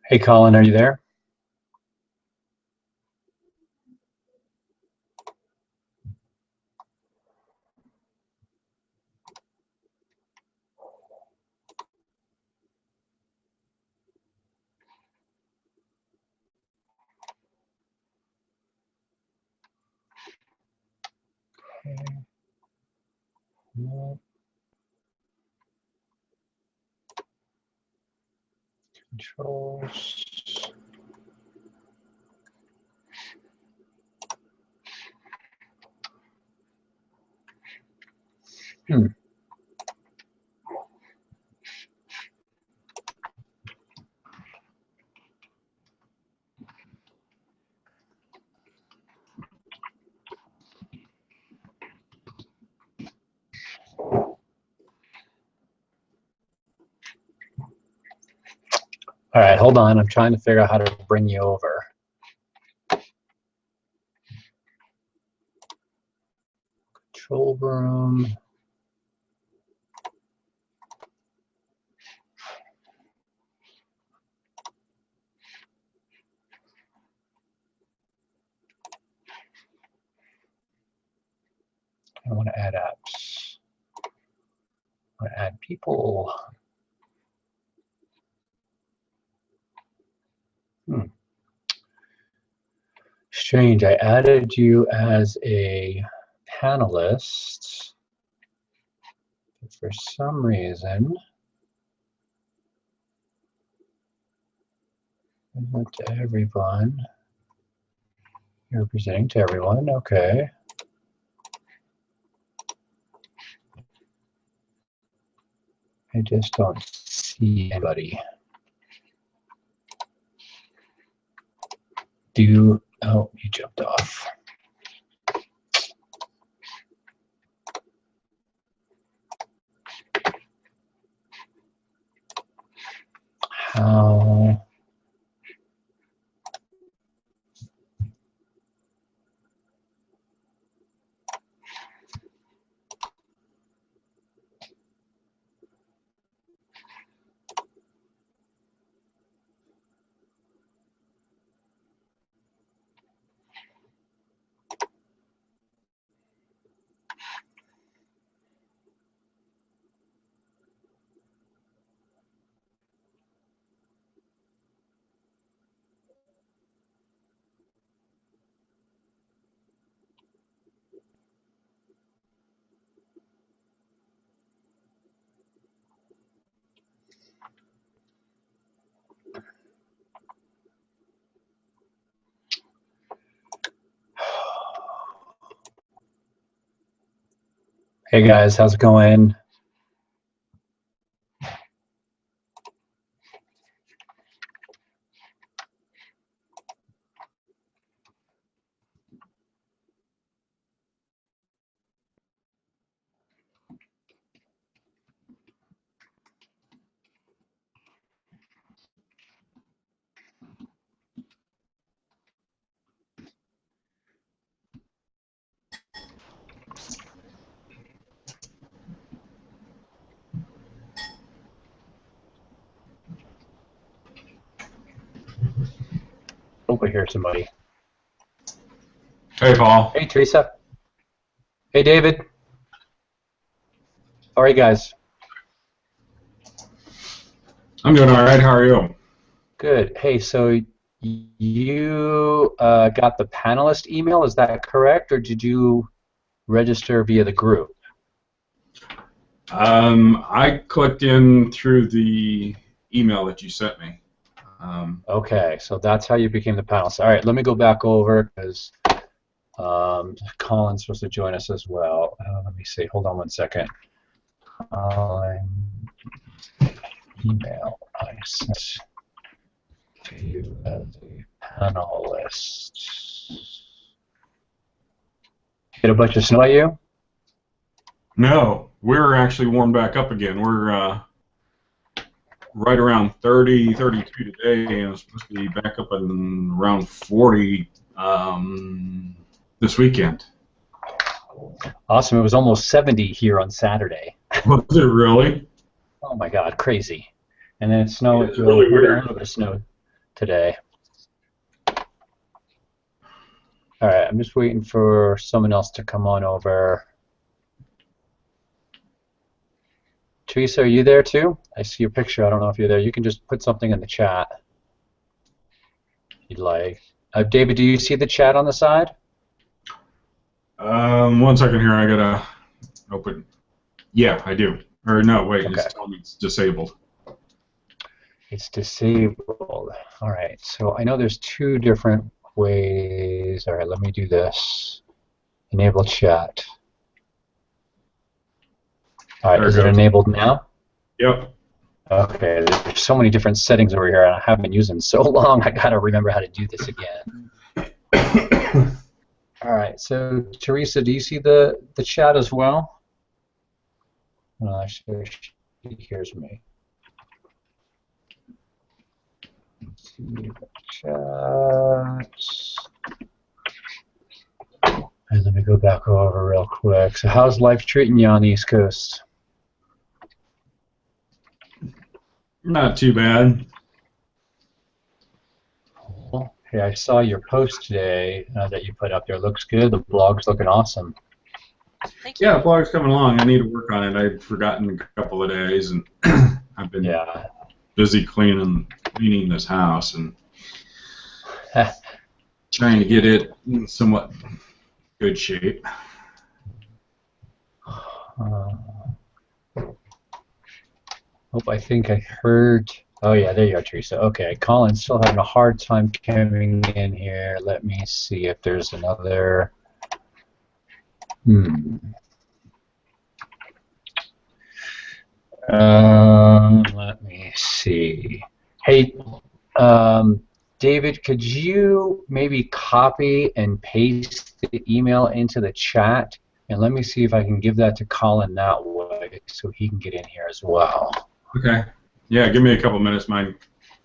Hey, Colin, are you there? No. Controls. All right, hold on. I'm trying to figure out how to bring you over. Control room. I want to add apps. I want to add people. Strange, I added you as a panelist. But for some reason, I went to everyone. You're presenting to everyone, okay. I just don't see anybody. Oh, you jumped off. How? Hey guys, how's it going? Oh, I hear somebody. Hey, Paul. Hey, Teresa. Hey, David. How are you guys? I'm doing all right. How are you? Good. Hey, so you got the panelist email, is that correct? Or did you register via the group? I clicked in through the email that you sent me. Okay, so that's how you became the panelist. All right, let me go back over because Colin's supposed to join us as well. Let me see. Hold on one second. Email I sent to you as a panelist. Get a bunch of snow at you? No, we're actually warmed back up again. We're right around 30, 32 today, and it's supposed to be back up in around 40 this weekend. Awesome. It was almost 70 here on Saturday. Was it really? Oh my God, crazy. And then it snowed. It's really A weird. little bit of snow today. All right, I'm just waiting for someone else to come on over. Teresa, are you there too? I see your picture. I don't know if you're there. You can just put something in the chat if you'd like. David, do you see the chat on the side? 1 second here. I gotta open. Yeah, I do. Or no, wait. Okay. It's telling me it's disabled. It's disabled. All right. So I know there's two different ways. All right, let me do this. Enable chat. All right, There it is it goes. enabled now? Yep. Okay, there's so many different settings over here, and I haven't been using them so long, I gotta remember how to do this again. All right, so Teresa, do you see the chat as well? Sure she hears me. Let's see the chat. And let me go back over real quick. So how's life treating you on the East Coast? Not too bad. Hey, I saw your post today that you put up there. Looks good. The blog's looking awesome. Thank you. Yeah, the blog's coming along. I need to work on it. I'd forgotten a couple of days, and I've been busy cleaning this house and trying to get it in somewhat good shape. I think I heard. Oh yeah, there you are, Teresa. Okay, Colin's still having a hard time coming in here. Let me see if there's another. Let me see. Hey, David, could you maybe copy and paste the email into the chat? And let me see if I can give that to Colin that way so he can get in here as well. Okay. Yeah, give me a couple minutes. My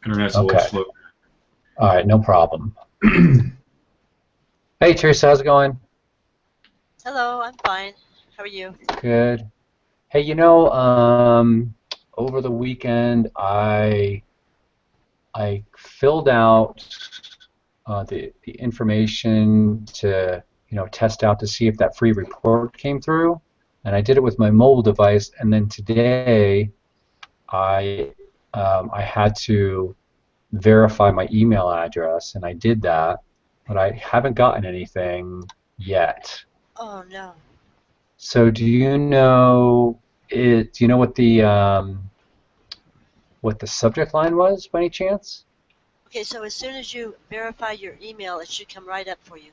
internet's a little slow. All right, no problem. Hey, Teresa, how's it going? Hello, I'm fine. How are you? Good. Hey, over the weekend I filled out the information to test out to see if that free report came through, and I did it with my mobile device. And then today I had to verify my email address, and I did that, but I haven't gotten anything yet. Oh no. So do you know what the subject line was by any chance? Okay, so as soon as you verify your email, it should come right up for you.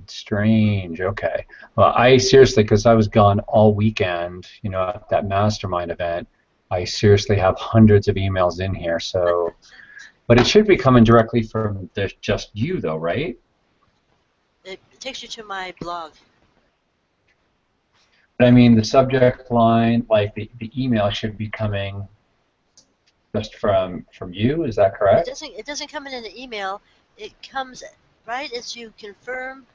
Strange. Okay. Well, I seriously, because I was gone all weekend, at that mastermind event, I seriously have hundreds of emails in here. So, but it should be coming directly from just you, though, right? It takes you to my blog. But I mean, the subject line, like the email, should be coming just from you. Is that correct? It doesn't come in an email. It comes right as you confirm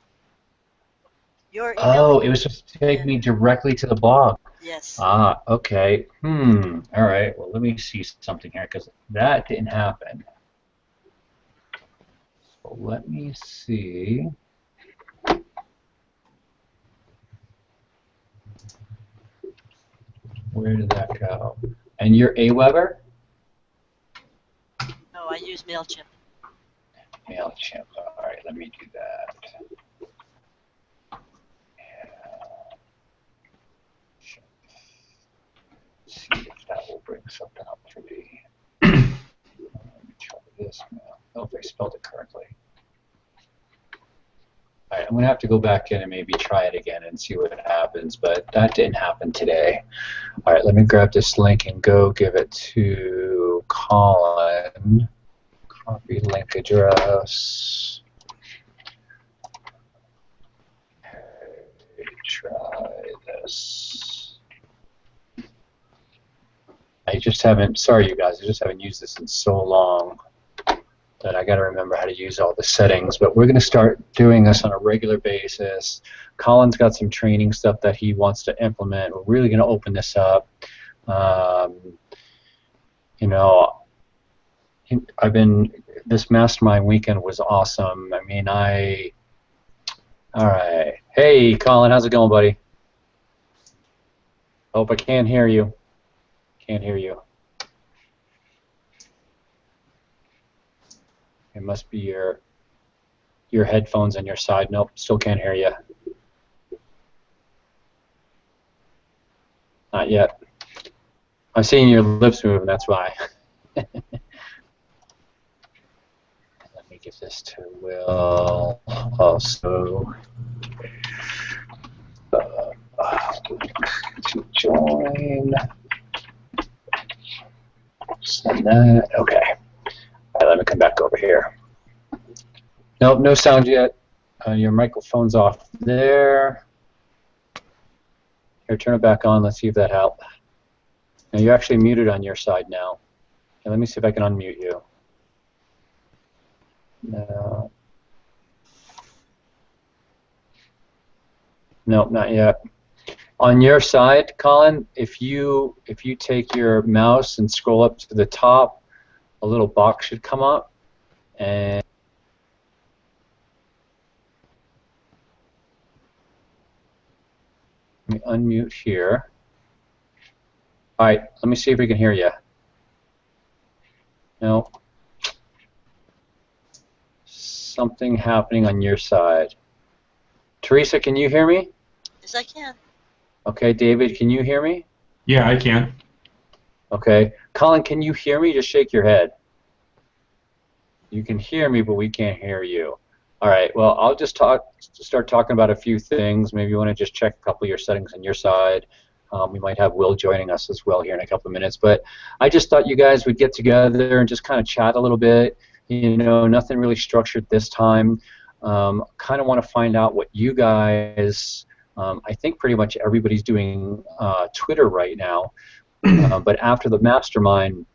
your email. Oh, it was supposed to take me directly to the blog. Yes. Ah, okay. All right. Well, let me see something here, because that didn't happen. So let me see. Where did that go? And you're Aweber? No, I use MailChimp. MailChimp. All right, let me do that. Let's see if that will bring something up for me. Let me try this now. Oh, if I spelled it correctly. All right, I'm going to have to go back in and maybe try it again and see what happens, but that didn't happen today. All right, let me grab this link and go give it to Colin. Copy link address. Okay, try this. I just haven't, sorry you guys, I just haven't used this in so long. that I got to remember how to use all the settings. But we're going to start doing this on a regular basis. Colin's got some training stuff that he wants to implement. We're really going to open this up. You know, this mastermind weekend was awesome. I mean, all right. Hey, Colin, how's it going, buddy? Hope I can't hear you. Can't hear you. It must be your headphones on your side. Nope, still can't hear you. Not yet. I'm seeing your lips moving, that's why. Let me give this to Will also to join. Send that. Okay. All right, let me come back over here. Nope, no sound yet. Your microphone's off there. Here, turn it back on. Let's see if that helped. Now, you're actually muted on your side now. Okay, let me see if I can unmute you. No. Nope, not yet. On your side, Colin, if you take your mouse and scroll up to the top, a little box should come up, and let me unmute here. All right, let me see if we can hear you. No. Something happening on your side. Teresa, can you hear me? Yes, I can. Okay, David, can you hear me? Yeah, I can. Okay. Colin, can you hear me? Just shake your head. You can hear me, but we can't hear you. All right, well, I'll just start talking about a few things. Maybe you want to just check a couple of your settings on your side. We might have Will joining us as well here in a couple of minutes. But I just thought you guys would get together and just kind of chat a little bit. You know, nothing really structured this time. Kind of want to find out what you guys, I think pretty much everybody's doing Twitter right now. But after the mastermind,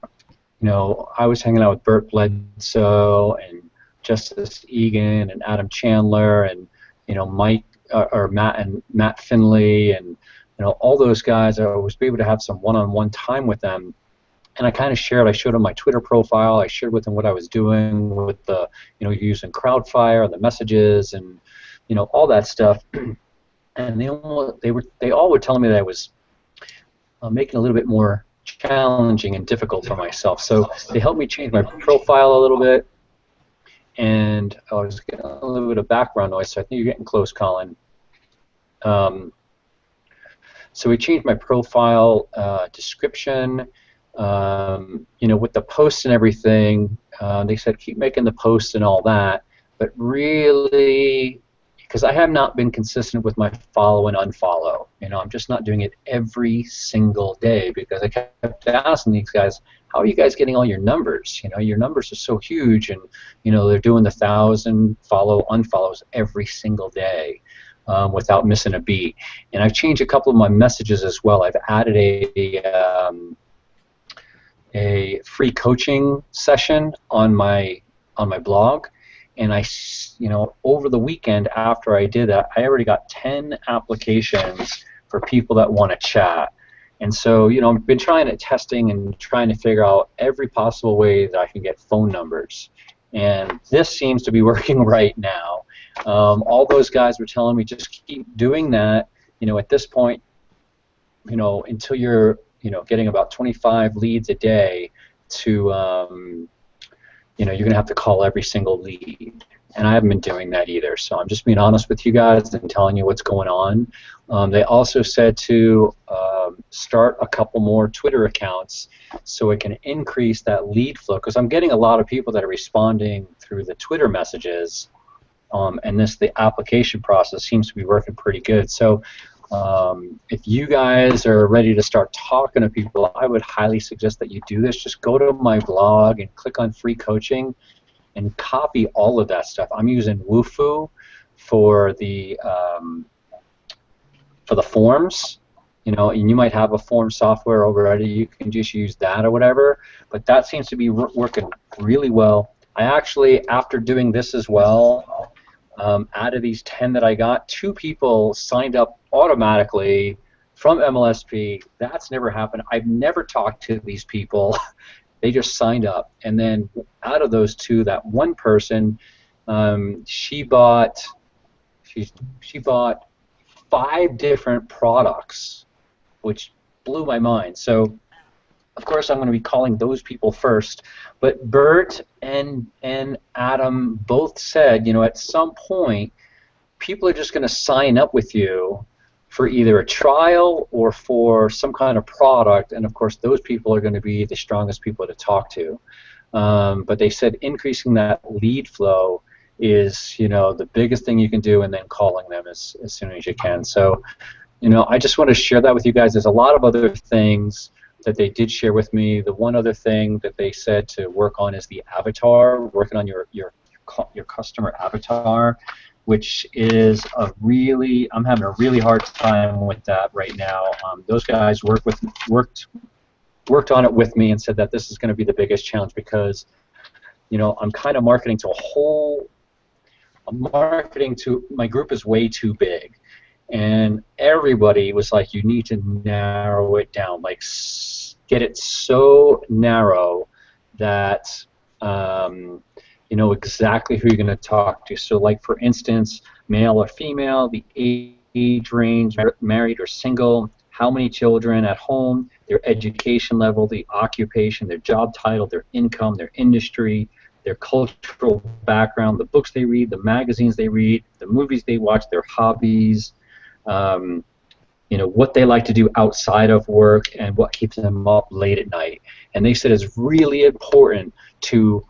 you know, I was hanging out with Bert Bledsoe and Justice Egan and Adam Chandler and, you know, Matt Finley and, you know, all those guys. I was able to have some one-on-one time with them. And I kind of I showed them my Twitter profile. I shared with them what I was doing with the, you know, using Crowdfire and the messages and, you know, all that stuff. And they all were telling me that I was making it a little bit more challenging and difficult for myself. So they helped me change my profile a little bit. And I was getting a little bit of background noise, so I think you're getting close, Colin. So we changed my profile description. You know, with the posts and everything, they said keep making the posts and all that, but really, because I have not been consistent with my follow and unfollow. You know, I'm just not doing it every single day because I kept asking these guys, how are you guys getting all your numbers? You know, your numbers are so huge, and you know they're doing the 1,000 unfollows every single day. Without missing a beat. And I've changed a couple of my messages as well. I've added a free coaching session on my blog, and you know, over the weekend after I did that, I already got 10 applications for people that want to chat. And so, you know, I've been testing and trying to figure out every possible way that I can get phone numbers. And this seems to be working right now. All those guys were telling me just keep doing that. You know, at this point, you know, until you're, you know, getting about 25 leads a day to, you know, you're going to have to call every single lead. And I haven't been doing that either. So I'm just being honest with you guys and telling you what's going on. They also said to start a couple more Twitter accounts so it can increase that lead flow, because I'm getting a lot of people that are responding through the Twitter messages. And the application process seems to be working pretty good. So if you guys are ready to start talking to people, I would highly suggest that you do this. Just go to my blog and click on free coaching and copy all of that stuff. I'm using Wufoo for the forms. You know, and you might have a form software already. You can just use that or whatever. But that seems to be working really well. I actually, after doing this as well, out of these 10 that I got, 2 people signed up automatically from MLSP. That's never happened. I've never talked to these people. They just signed up. And then out of those 2, that one person, she bought 5 different products, which blew my mind. So, of course, I'm going to be calling those people first. But Bert and Adam both said, you know, at some point, people are just going to sign up with you for either a trial or for some kind of product, and of course, those people are going to be the strongest people to talk to. But they said increasing that lead flow is, you know, the biggest thing you can do, and then calling them as soon as you can. So, you know, I just want to share that with you guys. There's a lot of other things that they did share with me. The one other thing that they said to work on is the avatar, working on your customer avatar, which is I'm having a really hard time with that right now. Those guys worked on it with me and said that this is going to be the biggest challenge because, you know, I'm kind of marketing to my group is way too big. And everybody was like, you need to narrow it down, like get it so narrow that you know exactly who you're going to talk to. So like, for instance, male or female, the age range, married or single, how many children at home, their education level, the occupation, their job title, their income, their industry, their cultural background, the books they read, the magazines they read, the movies they watch, their hobbies, you know, what they like to do outside of work, and what keeps them up late at night. And they said it's really important to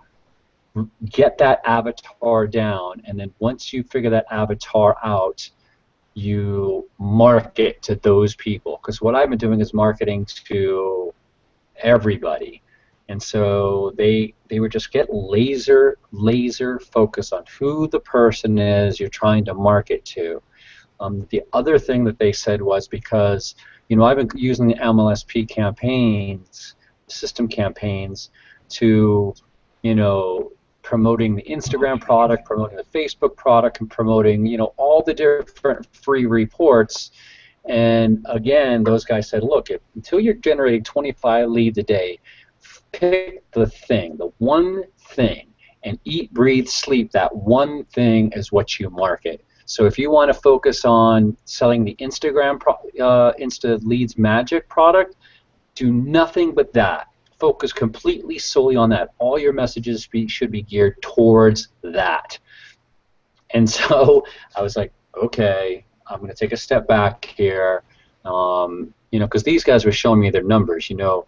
get that avatar down, and then once you figure that avatar out, you market to those people. Because what I've been doing is marketing to everybody. And so they would just get laser focus on who the person is you're trying to market to. The other thing that they said was, because, you know, I've been using the MLSP campaigns, system campaigns, to, you know, promoting the Instagram product, promoting the Facebook product, and promoting, you know, all the different free reports. And again, those guys said, look, until you're generating 25 leads a day, pick the one thing, and eat, breathe, sleep. That one thing is what you market. So if you want to focus on selling the Instagram Insta Leads Magic product, do nothing but that. Focus completely solely on that. All your messages should be geared towards that. And so I was like, okay, I'm going to take a step back here, you know, because these guys were showing me their numbers. You know,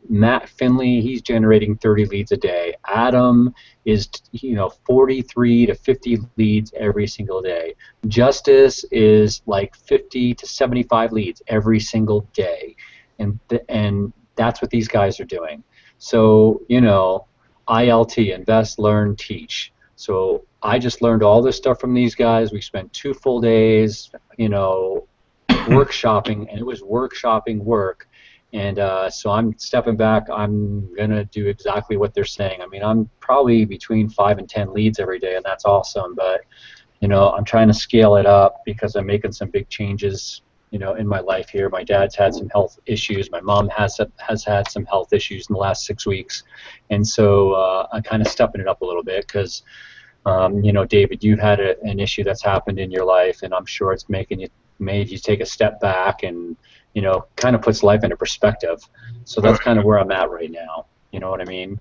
Matt Finley, he's generating 30 leads a day. Adam is, you know, 43 to 50 leads every single day. Justice is like 50 to 75 leads every single day. And that's what these guys are doing. So, you know, ILT, invest, learn, teach. So I just learned all this stuff from these guys. We spent 2 full days, you know, workshopping, and it was workshopping work. And so I'm stepping back. I'm going to do exactly what they're saying. I mean, I'm probably between 5 and 10 leads every day, and that's awesome. But, you know, I'm trying to scale it up because I'm making some big changes, you know, in my life here. My dad's had some health issues. My mom has had some health issues in the last 6 weeks. And so I'm kind of stepping it up a little bit because, you know, David, you've had an issue that's happened in your life, and I'm sure it's made you take a step back and, you know, kind of puts life into perspective. So that's kind of where I'm at right now. You know what I mean?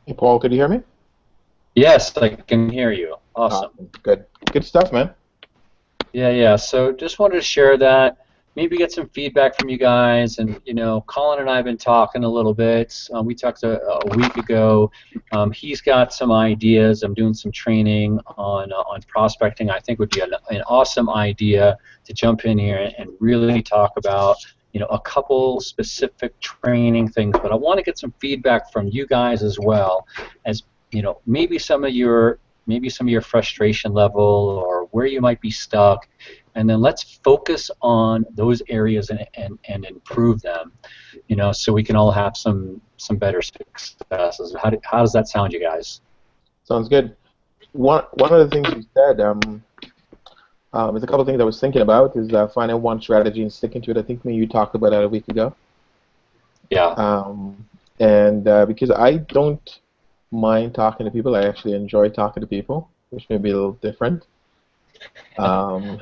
Hey, Paul, could you hear me? Yes, I can hear you. Awesome. Good stuff, man. Yeah. So just wanted to share that. Maybe get some feedback from you guys. And, you know, Colin and I have been talking a little bit. We talked a week ago. He's got some ideas. I'm doing some training on prospecting. I think would be an awesome idea to jump in here and really talk about, you know, a couple specific training things. But I want to get some feedback from you guys as well, as, you know, maybe some of your frustration level or where you might be stuck, and then let's focus on those areas and improve them, you know, so we can all have some better successes. How does that sound, you guys? Sounds good. One of the things you said, there's a couple of things I was thinking about is finding one strategy and sticking to it. I think maybe you talked about that a week ago. Yeah. And because I don't mind talking to people, I actually enjoy talking to people, which may be a little different. But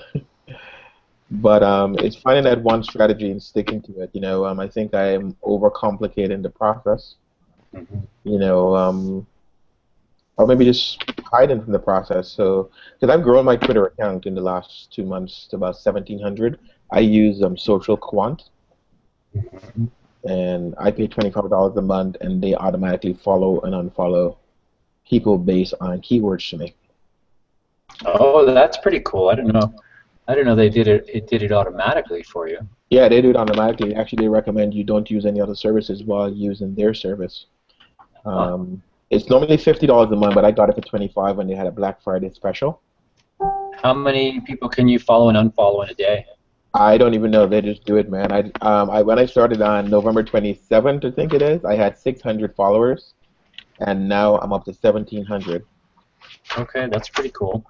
it's finding that one strategy and sticking to it. I think I'm overcomplicating the process. Or maybe just hiding from the process. So, because I've grown my Twitter account in the last 2 months to about 1,700. I use Social Quant, and I pay $25 a month, and they automatically follow and unfollow people based on keywords to me. Oh, that's pretty cool. I didn't know. I didn't know they did it. It did it automatically for you. Yeah, they do it automatically. Actually, they recommend you don't use any other services while using their service. It's normally $50 a month, but I got it for $25 when they had a Black Friday special. How many people can you follow and unfollow in a day? I don't even know. They just do it, man. When I started on November 27th, I think it is, I had 600 followers, and now I'm up to 1,700. Okay, that's pretty cool.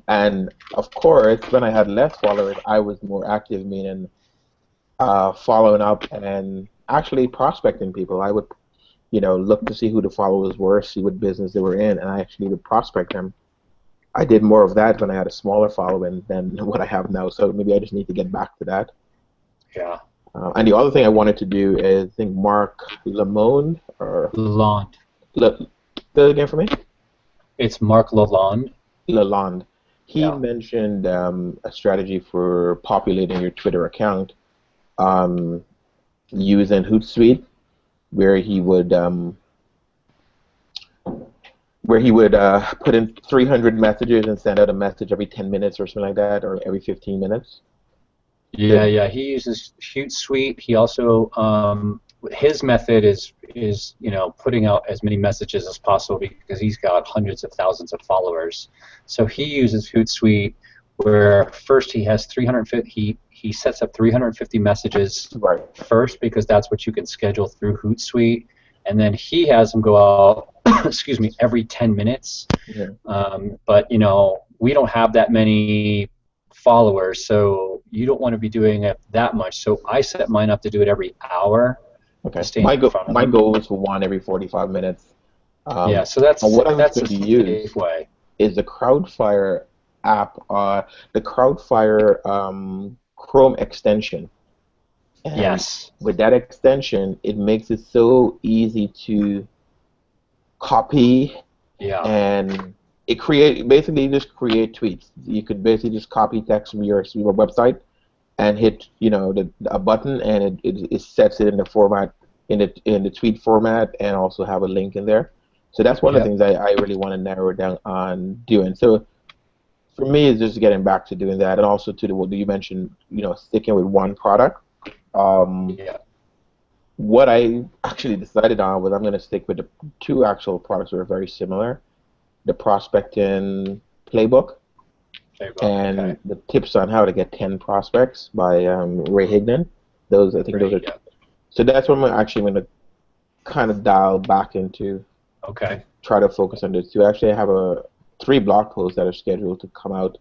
And of course, when I had less followers, I was more active, meaning following up and actually prospecting people. I would, look to see who the followers were, see what business they were in, and I actually would prospect them. I did more of that when I had a smaller following than what I have now, so maybe I just need to get back to that. Yeah. And the other thing I wanted to do is, I think Mark Lalonde or Lalonde. Say it again for me. It's Mark Lalonde. Lalonde. He mentioned a strategy for populating your Twitter account using Hootsuite, where he would put in 300 messages and send out a message every 10 minutes or something like that, or every 15 minutes. Yeah. He uses Hootsuite. He also his method is putting out as many messages as possible because he's got hundreds of thousands of followers. So he uses Hootsuite, where first he has 350. He sets up 350 messages first because that's what you can schedule through Hootsuite, and then he has them go out. Excuse me, every 10 minutes. Yeah. But we don't have that many followers, so you don't want to be doing it that much. So I set mine up to do it every hour. Okay. My goal is for one every 45 minutes. Yeah. So that's a safe way. Is the Crowdfire app, the Crowdfire Chrome extension. And yes. With that extension, it makes it so easy to copy, and it basically just create tweets. You could basically just copy text from your website and hit a button, and it sets it in the format in the tweet format, and also have a link in there. So that's one of the things I really want to narrow down on doing. So for me, it's just getting back to doing that, and also to what you mentioned, sticking with one product. What I actually decided on was I'm going to stick with the two actual products that are very similar, the Prospecting Playbook and the Tips on How to Get 10 Prospects by Ray Higdon. Those are. So that's what I'm actually going to kind of dial back into. Okay. Try to focus on those two. Actually, I have 3 blog posts that are scheduled to come out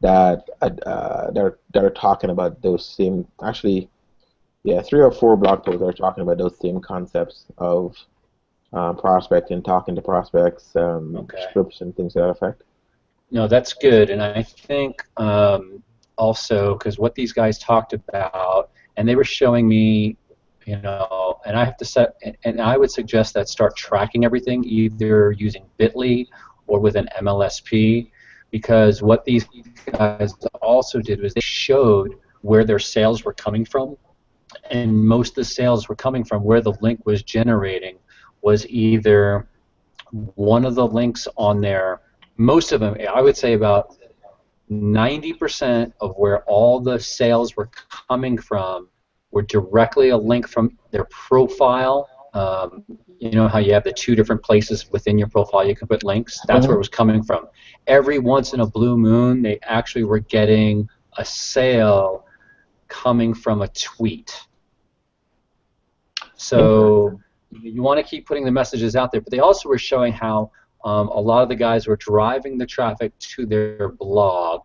that are talking about those same. Actually, 3 or 4 blog posts are talking about those same concepts of prospecting, talking to prospects, scripts, and things to that effect. No, that's good, and I think also because what these guys talked about, and they were showing me, and I have to set, and I would suggest that start tracking everything either using Bitly or with an MLSP, because what these guys also did was they showed where their sales were coming from. And most of the sales were coming from where the link was generating was either one of the links on there. Most of them, I would say about 90% of where all the sales were coming from were directly a link from their profile. You know how you have the 2 different places within your profile you can put links? That's where it was coming from. Every once in a blue moon, they actually were getting a sale coming from a tweet. So you want to keep putting the messages out there, but they also were showing how a lot of the guys were driving the traffic to their blog,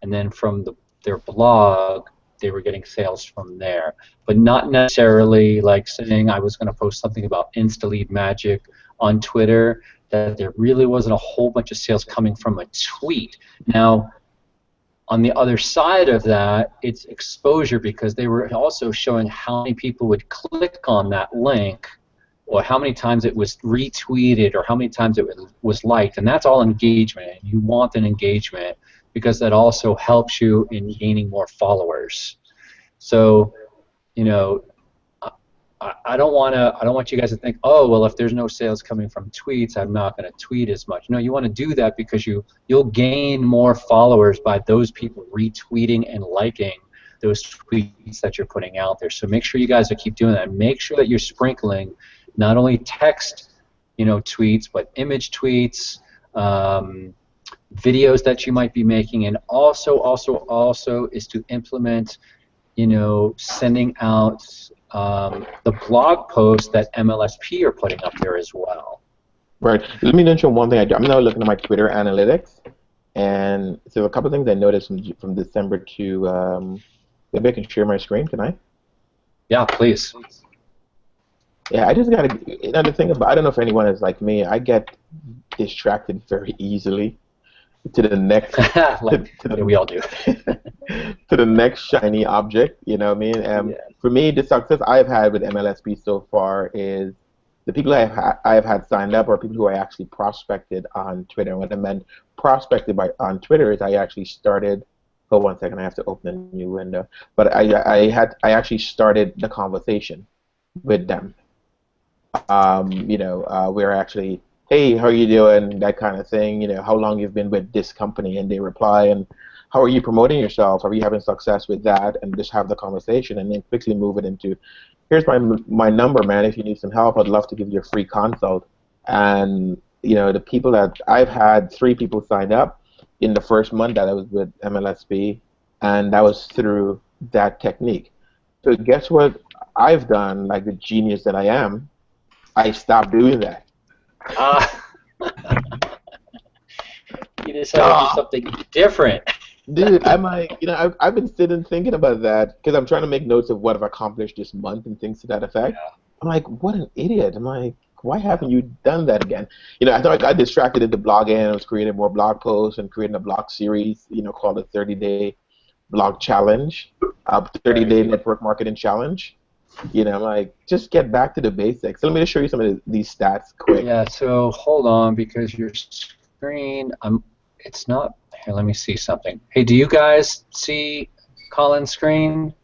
and then from their blog, they were getting sales from there. But not necessarily like saying I was going to post something about Insta-Lead Magic on Twitter, that there really wasn't a whole bunch of sales coming from a tweet. Now, on the other side of that, it's exposure, because they were also showing how many people would click on that link, or how many times it was retweeted, or how many times it was liked, and that's all engagement. You want an engagement because that also helps you in gaining more followers. So, you know, I don't want you guys to think, oh, well, if there's no sales coming from tweets, I'm not going to tweet as much. No, you want to do that because you'll gain more followers by those people retweeting and liking those tweets that you're putting out there. So make sure you guys keep doing that. Make sure that you're sprinkling not only text, tweets, but image tweets, videos that you might be making, and also is to implement, sending out the blog posts that MLSP are putting up there as well. Right. Let me mention one thing. I'm now looking at my Twitter analytics, and so a couple of things I noticed from December to. Maybe I can share my screen. Can I? Yeah, please. Yeah, I just got to. Another thing about, I don't know if anyone is like me. I get distracted very easily to the next. We all do. To the next shiny object. You know what I mean? Yeah. For me, the success I've had with MLSP so far is the people I have had signed up are people who I actually prospected on Twitter. And what I meant prospected on Twitter is I actually started. Hold 1 second, I have to open a new window. But I actually started the conversation with them. We're actually, hey, how are you doing? That kind of thing. How long you've been with this company, and they reply, and how are you promoting yourself? Are you having success with that? And just have the conversation, and then quickly move it into, here's my number, man. If you need some help, I'd love to give you a free consult. And the people that I've had 3 people sign up in the first month that I was with MLSP, and that was through that technique. So guess what I've done, like the genius that I am, I stopped doing that. You decided to do something different. Dude, I'm like, I've been sitting thinking about that because I'm trying to make notes of what I've accomplished this month and things to that effect. Yeah. I'm like, what an idiot. I'm like, why haven't you done that again? I thought I got distracted into blogging, and I was creating more blog posts and creating a blog series, called the 30-day blog challenge, 30-day network marketing challenge. I'm like, just get back to the basics. So let me just show you some of these stats quick. Yeah, so hold on, because your screen, it's not, here, let me see something. Hey, do you guys see Colin's screen?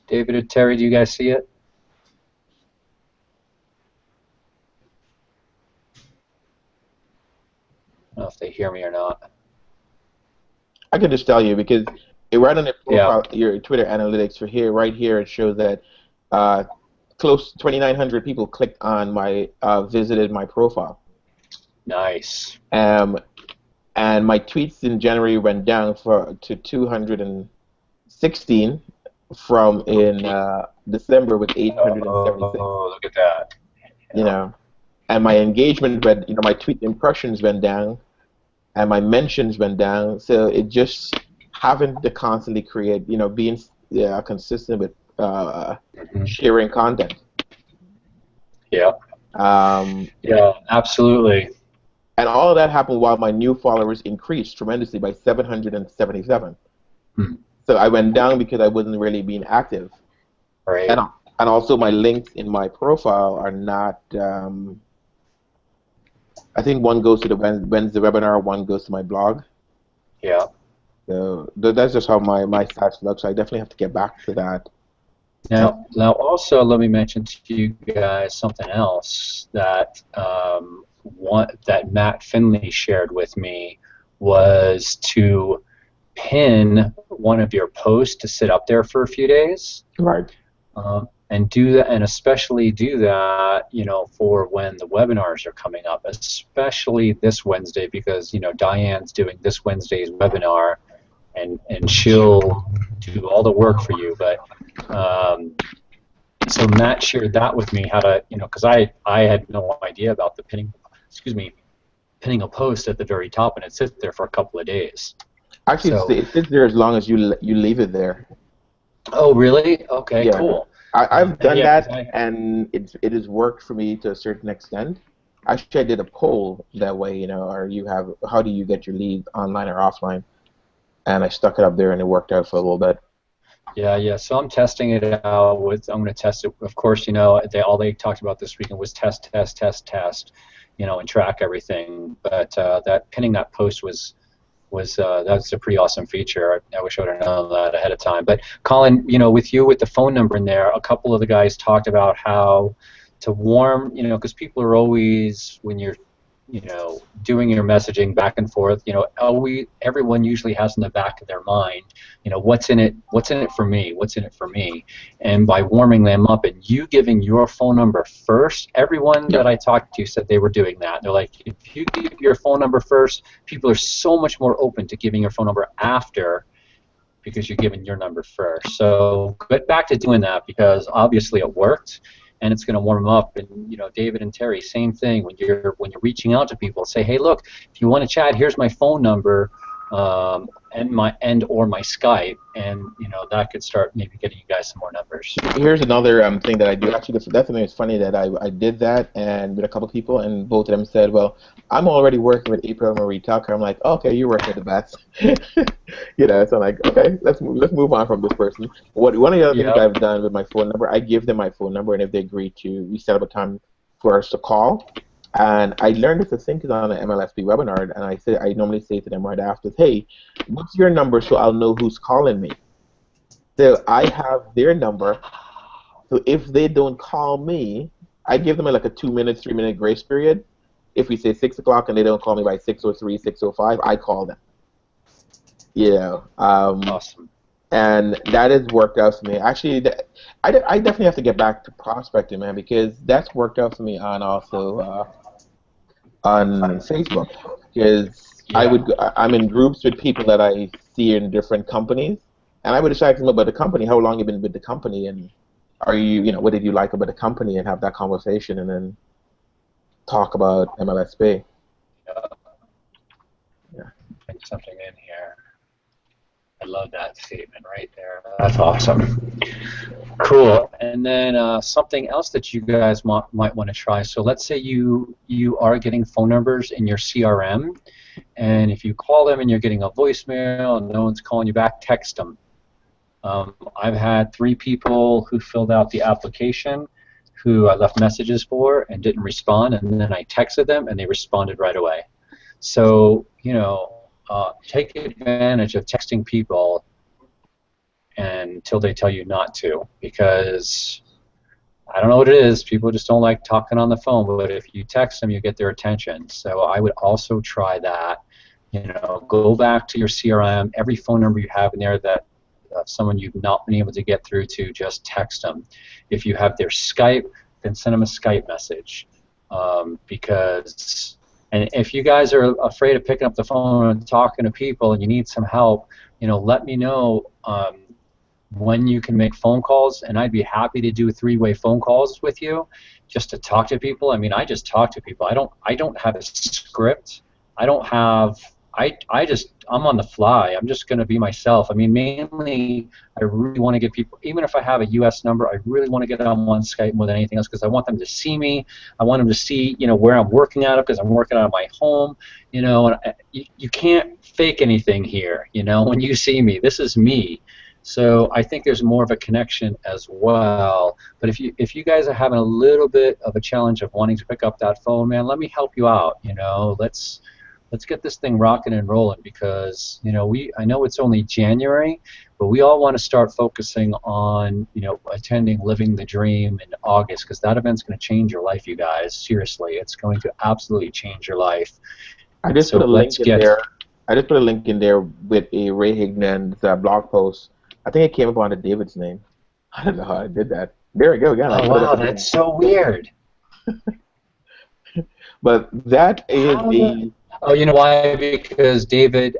David or Terry, do you guys see it? I don't know if they hear me or not. I can just tell you because right on the profile, your Twitter analytics for here, right here, it shows that close to 2,900 people clicked on my visited my profile. Nice. And my tweets in January went down to 216 from in December with 876. Oh, look at that. And my engagement went, my tweet impressions went down, and my mentions went down. So it just having to constantly create, being consistent with sharing content. Yeah. Yeah, absolutely. And all of that happened while my new followers increased tremendously by 777. So I went down because I wasn't really being active. Right. And also my links in my profile are not. I think one goes to the Wednesday webinar, one goes to my blog. Yeah. So that's just how my stats look. So I definitely have to get back to that. Now also let me mention to you guys something else that that Matt Finley shared with me was to pin one of your posts to sit up there for a few days. Right. And do that, and especially do that, for when the webinars are coming up, especially this Wednesday, because Diane's doing this Wednesday's webinar, and she'll do all the work for you. But So Matt shared that with me, how to, because I had no idea about the pinning a post at the very top, and it sits there for a couple of days. Actually, So, it sits there as long as you leave it there. Oh, really? Okay, Yeah. Cool. I've done Yeah, that, and it has worked for me to a certain extent. Actually, I did a poll that way, or how do you get your leads online or offline? And I stuck it up there, and it worked out for a little bit. Yeah. So I'm testing it out. I'm going to test it. Of course, all they talked about this weekend was test, and track everything. But pinning that post was that's a pretty awesome feature. I wish I would have known that ahead of time. But Colin, with the phone number in there, a couple of the guys talked about how to warm, because people are always, when you're doing your messaging back and forth, everyone usually has in the back of their mind, what's in it for me, and by warming them up and you giving your phone number first, everyone that I talked to said they were doing that. They're like, if you give your phone number first, people are so much more open to giving your phone number after, because you're giving your number first. So get back to doing that, because obviously it worked. And it's going to warm them up. And David and Terry, same thing. When you're reaching out to people, say, hey, look, if you want to chat, here's my phone number, and my Skype, and that could start maybe getting you guys some more numbers. Here's another thing that I do. Actually, that's something that's funny, that I did that and with a couple of people, and both of them said, well, I'm already working with April Marie Tucker. I'm like, okay, you're working at the best. So I'm like, okay, let's move on from this person. One of the other things I've done with my phone number, I give them my phone number, and if they agree to, we set up a time for us to call. And I learned this, I think, on an MLSP webinar, and I normally say to them right after, hey, what's your number so I'll know who's calling me? So I have their number, so if they don't call me, I give them like a 2-minute, 3-minute grace period. If we say 6 o'clock and they don't call me by 6:03, 6:05, I call them. Awesome. And that has worked out for me. Actually, I definitely have to get back to prospecting, man, because that's worked out for me on Facebook. Because I'm in groups with people that I see in different companies, and I would just ask them about the company, how long you've been with the company, and are you, what did you like about the company, and have that conversation, and then talk about MLSP. Yeah. Put something in here. I love that statement right there. That's awesome. Cool. And then something else that you guys might want to try. So let's say you are getting phone numbers in your CRM, and if you call them and you're getting a voicemail and no one's calling you back, text them. I've had 3 people who filled out the application who I left messages for and didn't respond, and then I texted them and they responded right away. So, take advantage of texting people until they tell you not to, because I don't know what it is, people just don't like talking on the phone, but if you text them, you get their attention. So I would also try that. Go back to your CRM, every phone number you have in there that someone you've not been able to get through to, just text them. If you have their Skype, then send them a Skype message, because... And if you guys are afraid of picking up the phone and talking to people and you need some help, let me know when you can make phone calls, and I'd be happy to do 3-way phone calls with you just to talk to people. I mean, I just talk to people. I don't have a script. I'm on the fly. I'm just going to be myself. I mean, mainly, I really want to get people, even if I have a U.S. number, I really want to get on one Skype more than anything else, because I want them to see me. I want them to see, where I'm working out of, because I'm working out of my home. And you can't fake anything here. When you see me, this is me. So I think there's more of a connection as well. But if you guys are having a little bit of a challenge of wanting to pick up that phone, man, let me help you out. Let's get this thing rocking and rolling, because I know it's only January, but we all want to start focusing on attending Living the Dream in August, because that event's going to change your life, you guys. Seriously, it's going to absolutely change your life. I just put a link in there. I just put a link in there with a Ray Hignan's blog post. I think it came up under David's name. I don't know how I did that. There we go again. Oh wow, that's so weird. But that is Oh, you know why? Because David,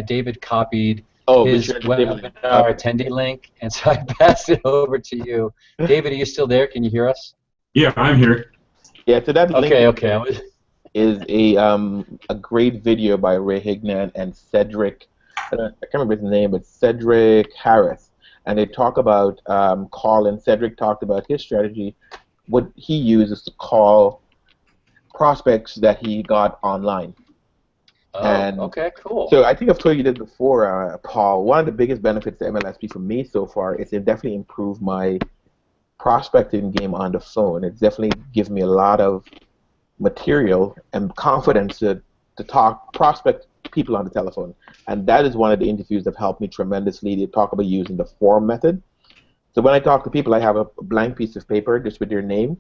David copied his webinar attendee link, and so I passed it over to you. David, are you still there? Can you hear us? Yeah, I'm here. Yeah, so that link okay. is a great video by Ray Hignan and Cedric. I can't remember his name, but Cedric Harris, and they talk about call. And Cedric talked about his strategy. What he uses to call prospects that he got online. Okay, cool. So I think I've told you this before, Paul. One of the biggest benefits to MLSP for me so far is it definitely improved my prospecting game on the phone. It definitely gives me a lot of material and confidence to prospect people on the telephone. And that is one of the interviews that helped me tremendously. They talk about using the form method. So when I talk to people, I have a blank piece of paper just with their name.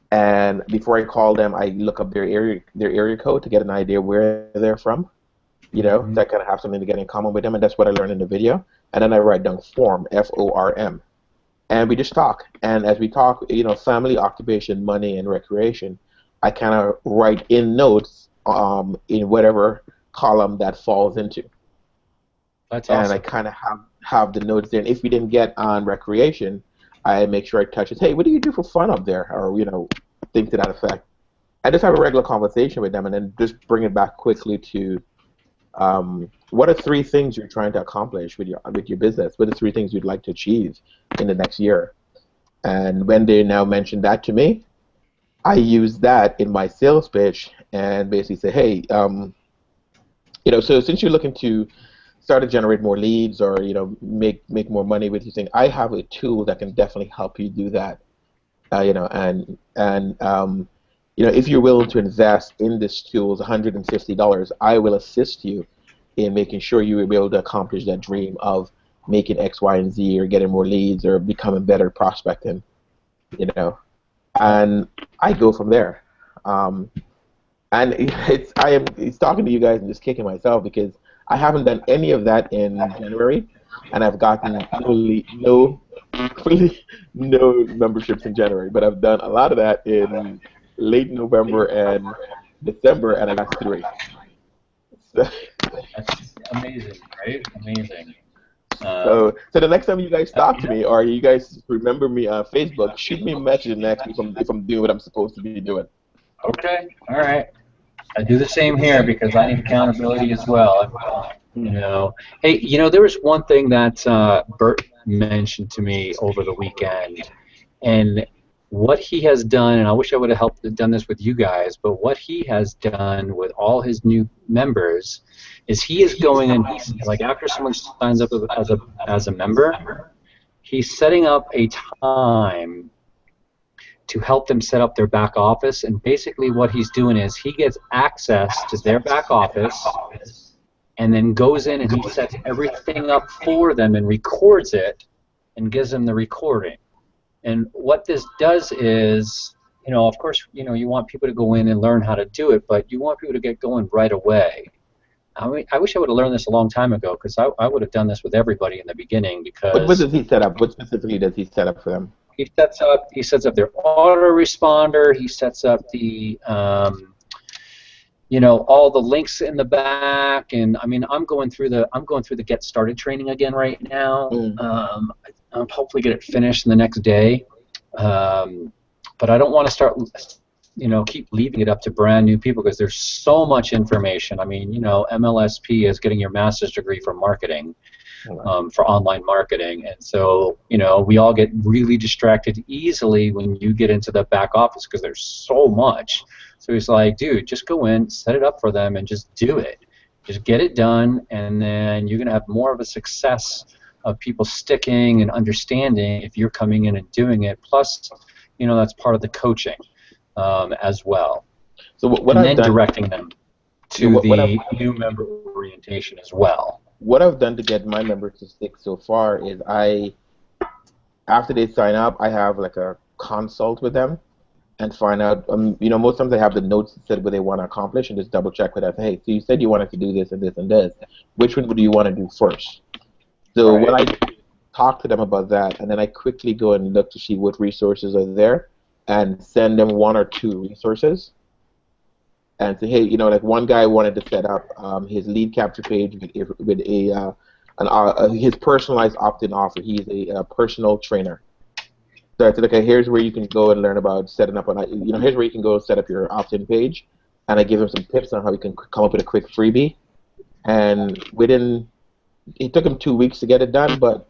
And before I call them, I look up their area code to get an idea where they're from. You know, so I kind of have something to get in common with them, and that's what I learned in the video. And then I write down form, F-O-R-M. And we just talk. And as we talk, you know, family, occupation, money, and recreation, I kind of write in notes in whatever column that falls into. That's awesome. And I kind of have the notes there. And if we didn't get on recreation, I make sure I touch it. Hey, what do you do for fun up there? Or, you know, things to that effect. I just have a regular conversation with them and then just bring it back quickly to what are 3 things you're trying to accomplish with your business? What are 3 things you'd like to achieve in the next year? And when they now mention that to me, I use that in my sales pitch and basically say, hey, you know, so since you're looking to start to generate more leads or, you know, make more money with your thing, I have a tool that can definitely help you do that. You know, and you know, if you're willing to invest in this tool, $150, I will assist you in making sure you will be able to accomplish that dream of making X, Y, and Z, or getting more leads, or becoming better prospecting. You know, and I go from there. And it's talking to you guys and just kicking myself because I haven't done any of that in January, and I've gotten no memberships in January, but I've done a lot of that in late November and December, and I got 3. That's amazing, right? Amazing. So the next time you guys talk to me, or you guys remember me on Facebook, shoot me a message and ask me if I'm doing what I'm supposed to be doing. Okay, all right. I do the same here because I need accountability as well. You know, hey, you know, there was one thing that Bert mentioned to me over the weekend, and what he has done, and I wish I would have done this with you guys, but what he has done with all his new members is he is going and he's like, after someone signs up as a member, he's setting up a time to help them set up their back office, and basically what he's doing is he gets access to their back office and then goes in and he sets everything up for them and records it and gives them the recording. And what this does is, you know, of course, you know, you want people to go in and learn how to do it, but you want people to get going right away. I mean, I wish I would have learned this a long time ago because I would have done this with everybody in the beginning because... What does he set up? What specifically does he set up for them? He sets up their autoresponder. He sets up the you know, all the links in the back, and I mean, I'm going through the Get Started training again right now. I'll hopefully get it finished in the next day, but I don't want to start, you know, keep leaving it up to brand new people because there's so much information. I mean, you know, MLSP is getting your master's degree for marketing. For online marketing, and so, you know, we all get really distracted easily when you get into the back office because there's so much. So he's like, dude, just go in, set it up for them, and just do it. Just get it done, and then you're going to have more of a success of people sticking and understanding if you're coming in and doing it. Plus, you know, that's part of the coaching as well. So what and I've then done, directing them to the new member orientation as well. What I've done to get my members to stick so far is after they sign up, I have like a consult with them and find out, you know, most times I have the notes that said what they want to accomplish and just double check with them. Hey, so you said you wanted to do this and this and this. Which one do you want to do first? So when I talk to them about that, and then I quickly go and look to see what resources are there and send them 1 or 2 resources. and say, hey, you know, like one guy wanted to set up his lead capture page with his personalized opt-in offer. He's a personal trainer. So I said, okay, here's where you can go and learn about setting up here's where you can go and set up your opt-in page, and I give him some tips on how he can come up with a quick freebie. And it took him 2 weeks to get it done, but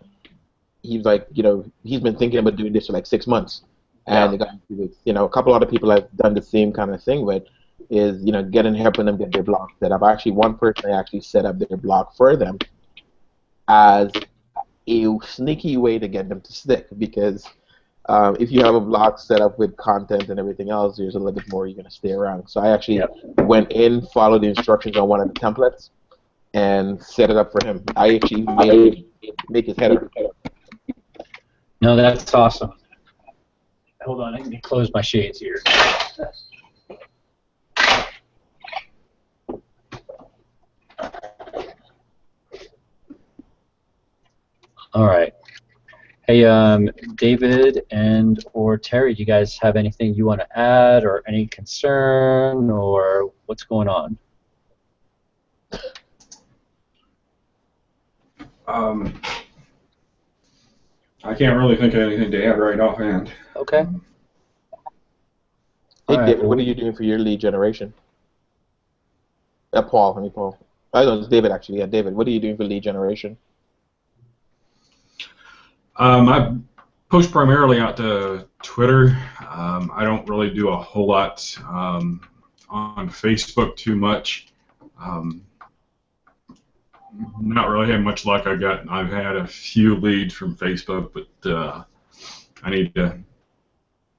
he's like, you know, he's been thinking about doing this for like 6 months, and it got him 2 weeks. You know, a couple other people I've done the same kind of thing with is, you know, helping them get their blog set up. Actually, one person I actually set up their blog for them as a sneaky way to get them to stick, because if you have a blog set up with content and everything else, there's a little bit more you're going to stay around. So I actually went in, followed the instructions on one of the templates, and set it up for him. I actually made him make his header. No, that's awesome. Hold on, let me close my shades here. All right. Hey, David and or Terry, do you guys have anything you want to add, or any concern, or what's going on? I can't really think of anything to add right offhand. Okay. Hey, David, what are you doing for your lead generation? Paul. I know it's David, actually. Yeah, David, what are you doing for lead generation? I post primarily out to Twitter. I don't really do a whole lot on Facebook too much. Not really had much luck. I've had a few leads from Facebook, but I need to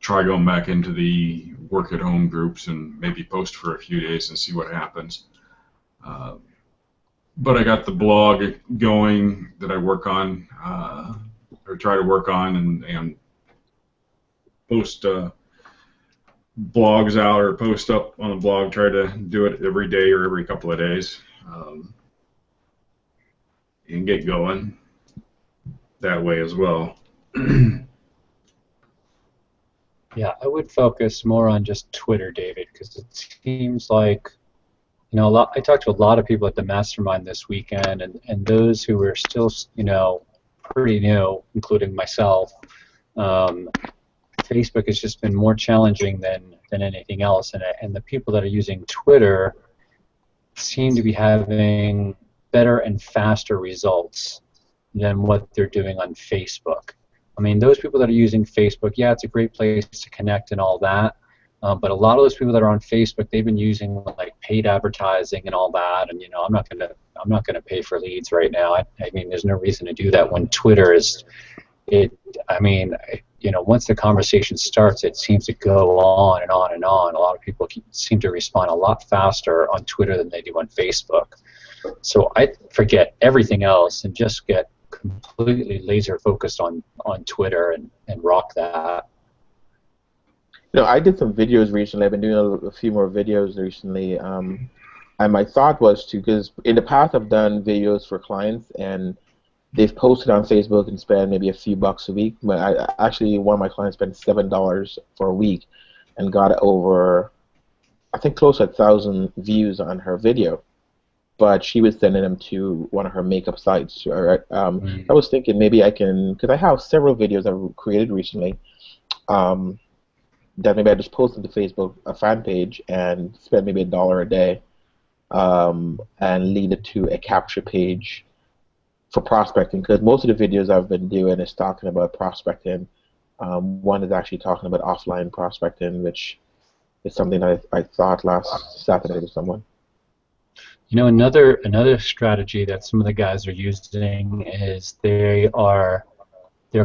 try going back into the work at home groups and maybe post for a few days and see what happens. But I got the blog going that I work on, or try to work on, and post blogs out or post up on the blog. Try to do it every day or every couple of days. And get going that way as well. Yeah, I would focus more on just Twitter, David, because it seems like, you know, I talked to a lot of people at the mastermind this weekend, and those who were still, you know, pretty new, including myself. Facebook has just been more challenging than anything else, and the people that are using Twitter seem to be having better and faster results than what they're doing on Facebook. I mean, those people that are using Facebook, yeah, it's a great place to connect and all that, but a lot of those people that are on Facebook, they've been using like paid advertising and all that, and you know, I'm not gonna pay for leads right now. I mean, there's no reason to do that when Twitter is, I mean, you know, once the conversation starts, it seems to go on and on and on. A lot of people seem to respond a lot faster on Twitter than they do on Facebook. So I forget everything else and just get completely laser focused on Twitter and rock that. You know, I did some videos recently. I've been doing a few more videos recently. And my thought was because in the past I've done videos for clients and they've posted on Facebook and spent maybe a few bucks a week. But actually, one of my clients spent $7 for a week and got over, I think, close to 1,000 views on her video. But she was sending them to one of her makeup sites. I was thinking maybe I can, because I have several videos I've created recently, that maybe I just post to the Facebook fan page and spend maybe $1 a day, and lead it to a capture page for prospecting. Because most of the videos I've been doing is talking about prospecting. One is actually talking about offline prospecting, which is something I thought last Saturday to someone. You know, another strategy that some of the guys are using is they're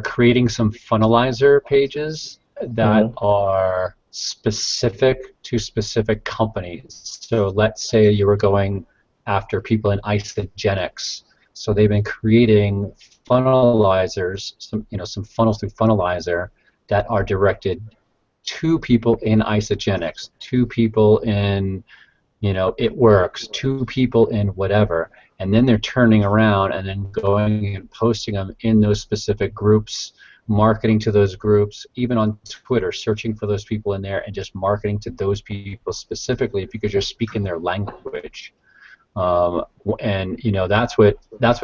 creating some funnelizer pages that are specific to specific companies. So let's say you were going after people in Isagenix. So they've been creating funnelizers, some funnels through Funnelizer that are directed to people in Isagenix, to people in, you know, It Works, to people in whatever, and then they're turning around and then going and posting them in those specific groups marketing to those groups, even on Twitter, searching for those people in there and just marketing to those people specifically because you're speaking their language. And that's what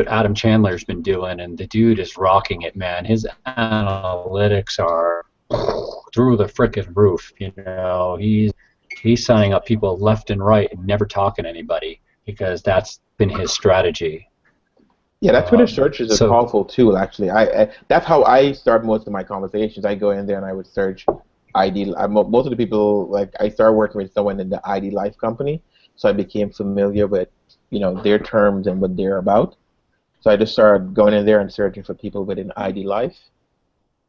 Adam Chandler's been doing, and the dude is rocking it, man. His analytics are through the frickin' roof. He's signing up people left and right and never talking to anybody because that's been his strategy. Yeah, that Twitter search is a powerful tool, actually. That's how I start most of my conversations. I go in there and I would search ID. Most of the people, like, I started working with someone in the ID Life company, so I became familiar with, their terms and what they're about. So I just started going in there and searching for people within ID Life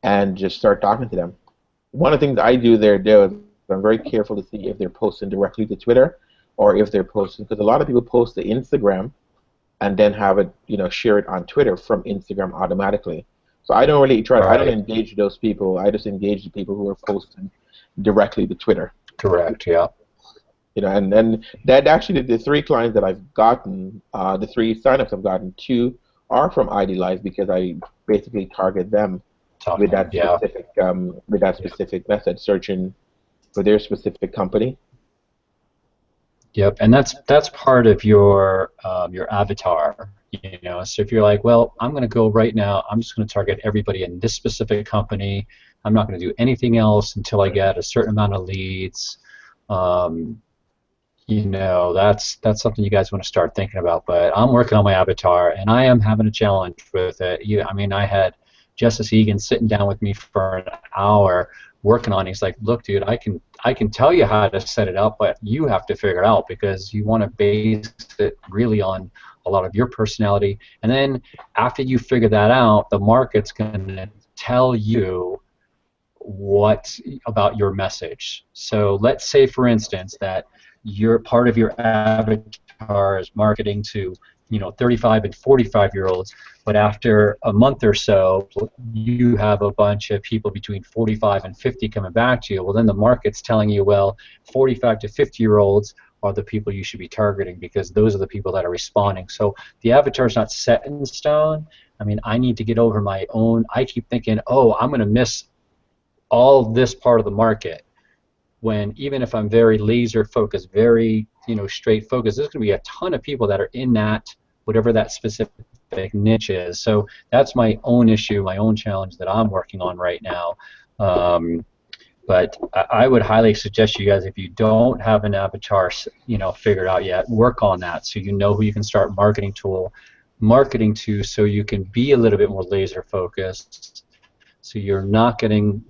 and just start talking to them. One of the things I do there, though, is I'm very careful to see if they're posting directly to Twitter or if they're posting, because a lot of people post to Instagram and then have it, share it on Twitter from Instagram automatically. So I don't really try. Right. I don't engage those people. I just engage the people who are posting directly to Twitter. Correct. Yeah. And that actually the 3 clients that I've gotten, the 3 signups I've gotten, 2 are from ID Life because I basically target them with that specific method, searching for their specific company. Yep, and that's part of your avatar. So if you're like, well, I'm going to go right now, I'm just going to target everybody in this specific company. I'm not going to do anything else until I get a certain amount of leads. That's something you guys want to start thinking about. But I'm working on my avatar, and I am having a challenge with it. I had Justice Egan sitting down with me for an hour working on it. He's like, look, dude, I can tell you how to set it up, but you have to figure it out because you want to base it really on a lot of your personality. And then after you figure that out, the market's going to tell you what about your message. So let's say, for instance, that your part of your avatar is marketing to 35 and 45-year-olds, but after a month or so, you have a bunch of people between 45 and 50 coming back to you. Well, then the market's telling you, well, 45 to 50-year-olds are the people you should be targeting because those are the people that are responding. So the avatar's not set in stone. I need to get over my own. I keep thinking, oh, I'm going to miss all this part of the market. When even if I'm very laser focused, very straight focused, there's going to be a ton of people that are in that, whatever that specific niche is. So that's my own issue, my own challenge that I'm working on right now. But I would highly suggest you guys, if you don't have an avatar, figured out yet, work on that so you know who you can start marketing to, so you can be a little bit more laser focused. So you're not getting,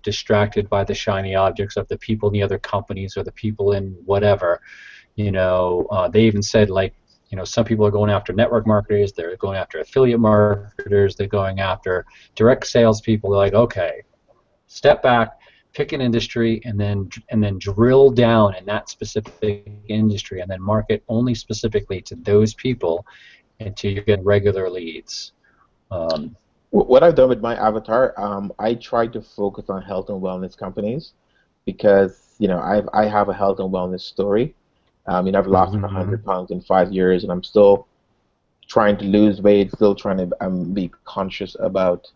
distracted by the shiny objects of the people in the other companies or the people in whatever. They even said, like, some people are going after network marketers, they're going after affiliate marketers, they're going after direct sales people. They're like, okay, step back, pick an industry, and then drill down in that specific industry, and then market only specifically to those people until you get regular leads. What I've done with my avatar, I try to focus on health and wellness companies because I have a health and wellness story. I've lost 100 pounds in 5 years, and I'm still trying to lose weight, still trying to be conscious about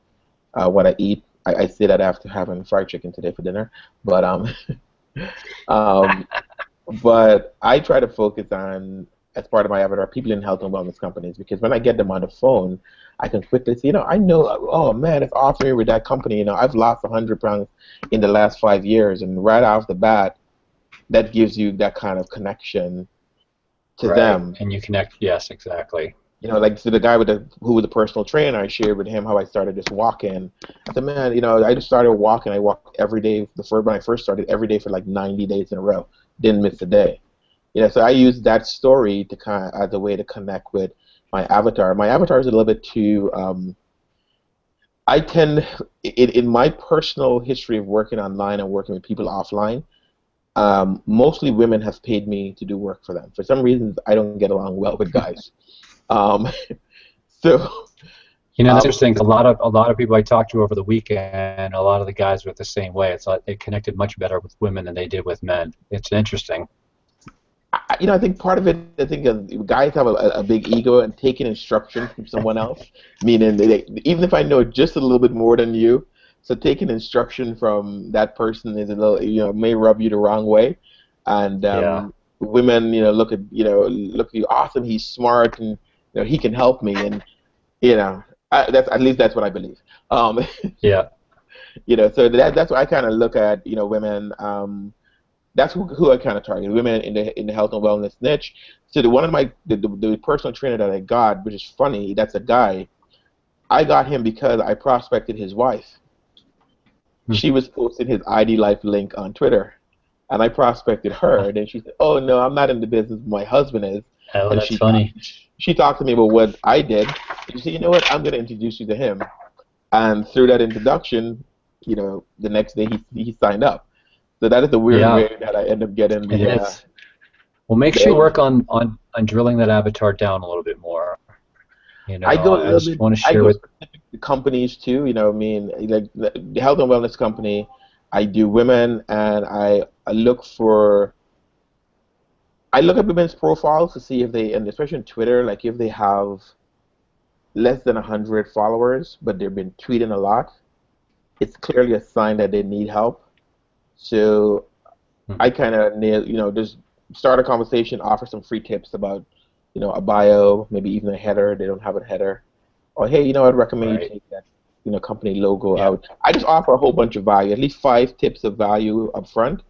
what I eat. I say that after having fried chicken today for dinner, but but I try to focus on, as part of my avatar, people in health and wellness companies, because when I get them on the phone, I can quickly see, I know, oh man, it's awesome with that company. I've lost 100 pounds in the last 5 years, and right off the bat, that gives you that kind of connection to them. And you connect, yes, exactly. Like so the guy who was a personal trainer, I shared with him how I started just walking. I said, man, I just started walking. I walked every day. When I first started, every day for like 90 days in a row. Didn't miss a day. So I used that story to as a way to connect with my avatar. My avatar is a little bit too. I tend, in my personal history of working online and working with people offline, mostly women have paid me to do work for them. For some reasons, I don't get along well with guys. So. That's interesting. A lot of people I talked to over the weekend, a lot of the guys were the same way. It's like they connected much better with women than they did with men. It's interesting. I think part of it, I think guys have a big ego and taking instruction from someone else, meaning even if I know just a little bit more than you, so taking instruction from that person is a little, may rub you the wrong way, and women, look at you, awesome, he's smart, and he can help me, and that's at least that's what I believe. Yeah. So that's what I kind of look at, women. That's who I kind of target, women in the health and wellness niche. So one of the personal trainer that I got, which is funny, that's a guy. I got him because I prospected his wife. She was posting his ID Life link on Twitter, and I prospected her. And then she said, "Oh no, I'm not in the business. My husband is." Oh, and that's funny. She talked to me about what I did. And she said, "You know what? I'm going to introduce you to him." And through that introduction, the next day he signed up. So that is the weird way that I end up getting the. It is. Well, make sure you work on drilling that avatar down a little bit more. I go I just want to share with companies too. Like the health and wellness company, I do women, and I look at women's profiles to see if they, and especially on Twitter, like if they have less than 100 followers, but they've been tweeting a lot, it's clearly a sign that they need help. So I kind of just start a conversation, offer some free tips about, a bio, maybe even a header. They don't have a header, or hey, I'd recommend you take that, company logo out. I just offer a whole bunch of value, at least 5 tips of value up front,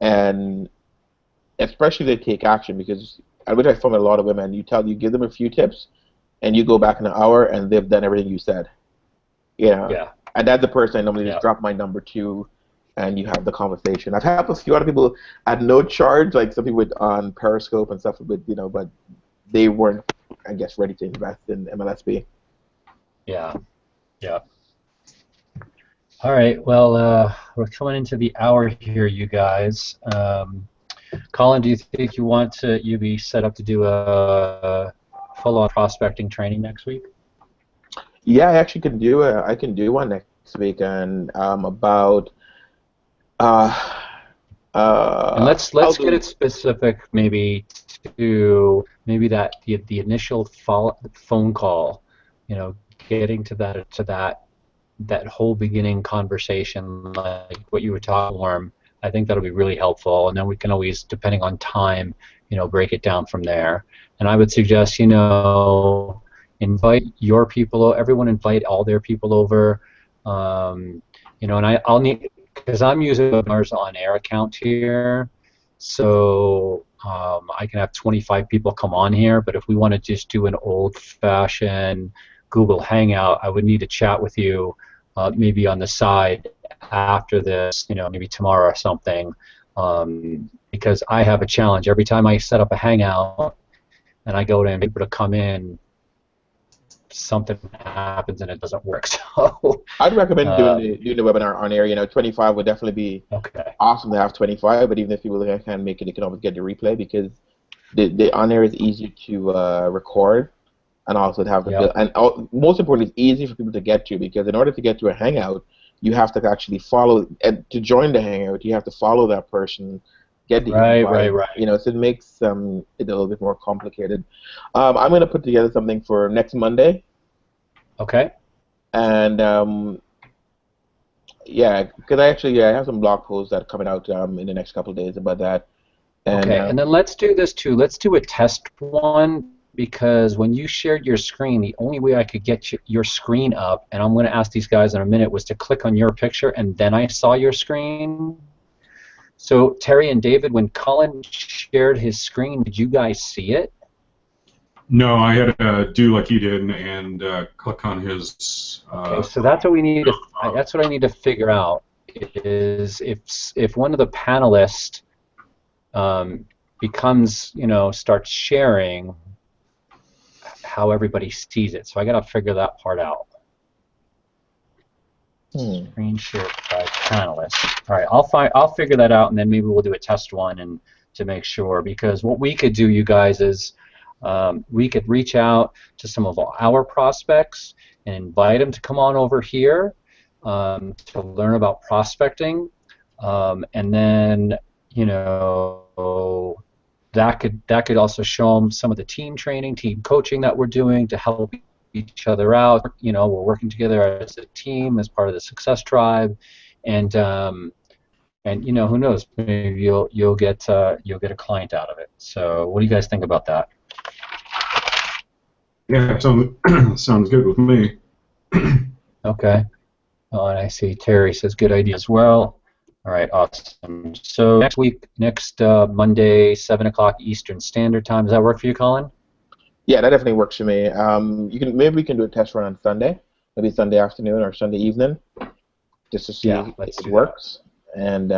and especially if they take action, because which I found with a lot of women, you give them a few tips, and you go back in an hour, and they've done everything you said. Yeah. And that's the person I normally just drop my number to, and you have the conversation. I've helped a few other people at no charge, like some people on Periscope and stuff, but they weren't, I guess, ready to invest in MLSP. Yeah. All right. Well, we're coming into the hour here, you guys. Colin, do you think you want to be set up to do a full-on prospecting training next week? Yeah, I actually can do I can do one next week, and about. And let's get it specific, maybe to that the initial phone call, getting to that whole beginning conversation, like what you were talking, Warm. I think that'll be really helpful, and then we can always, depending on time, break it down from there. And I would suggest, invite your people. Everyone invite all their people over. And I'll need, because I'm using webinars on air account here, so I can have 25 people come on here. But if we want to just do an old-fashioned Google Hangout, I would need to chat with you, maybe on the side after this, maybe tomorrow or something, because I have a challenge every time I set up a Hangout and I go to people to come in. Something happens and it doesn't work. So I'd recommend doing the webinar on air. 25 would definitely be awesome to have 25. But even if people can't make it, they can always get the replay, because the on air is easier to record, and also to have most importantly, it's easy for people to get to, because in order to get to a Hangout, you have to actually follow, and to join the Hangout, you have to follow that person. Get the invite. So it makes it a little bit more complicated. I'm going to put together something for next Monday. Okay. And because I have some blog posts that are coming out in the next couple of days about that. And, and then let's do this too. Let's do a test one, because when you shared your screen, the only way I could get your screen up, and I'm going to ask these guys in a minute, was to click on your picture, and then I saw your screen. So Terry and David, when Colin shared his screen, did you guys see it? No, I had to do like you did and click on his. Okay, so that's what we need. That's what I need to figure out. Is if one of the panelists becomes, starts sharing, how everybody sees it. So I got to figure that part out. Screen share by panelists. All right, I'll figure that out, and then maybe we'll do a test one and to make sure. Because what we could do, you guys, is we could reach out to some of our prospects and invite them to come on over here to learn about prospecting, and then that could also show them some of the team training, team coaching that we're doing to help each other out. You know, we're working together as a team, as part of the Success Tribe, and you know, who knows? Maybe you'll get a client out of it. So, what do you guys think about that? Yeah, sounds good with me. Okay. Oh, and I see Terry says good idea as well. All right, awesome. So next Monday, 7 o'clock Eastern Standard Time. Does that work for you, Colin? Yeah, that definitely works for me. Maybe we can do a test run on Sunday, maybe Sunday afternoon or Sunday evening, just to see if it works. And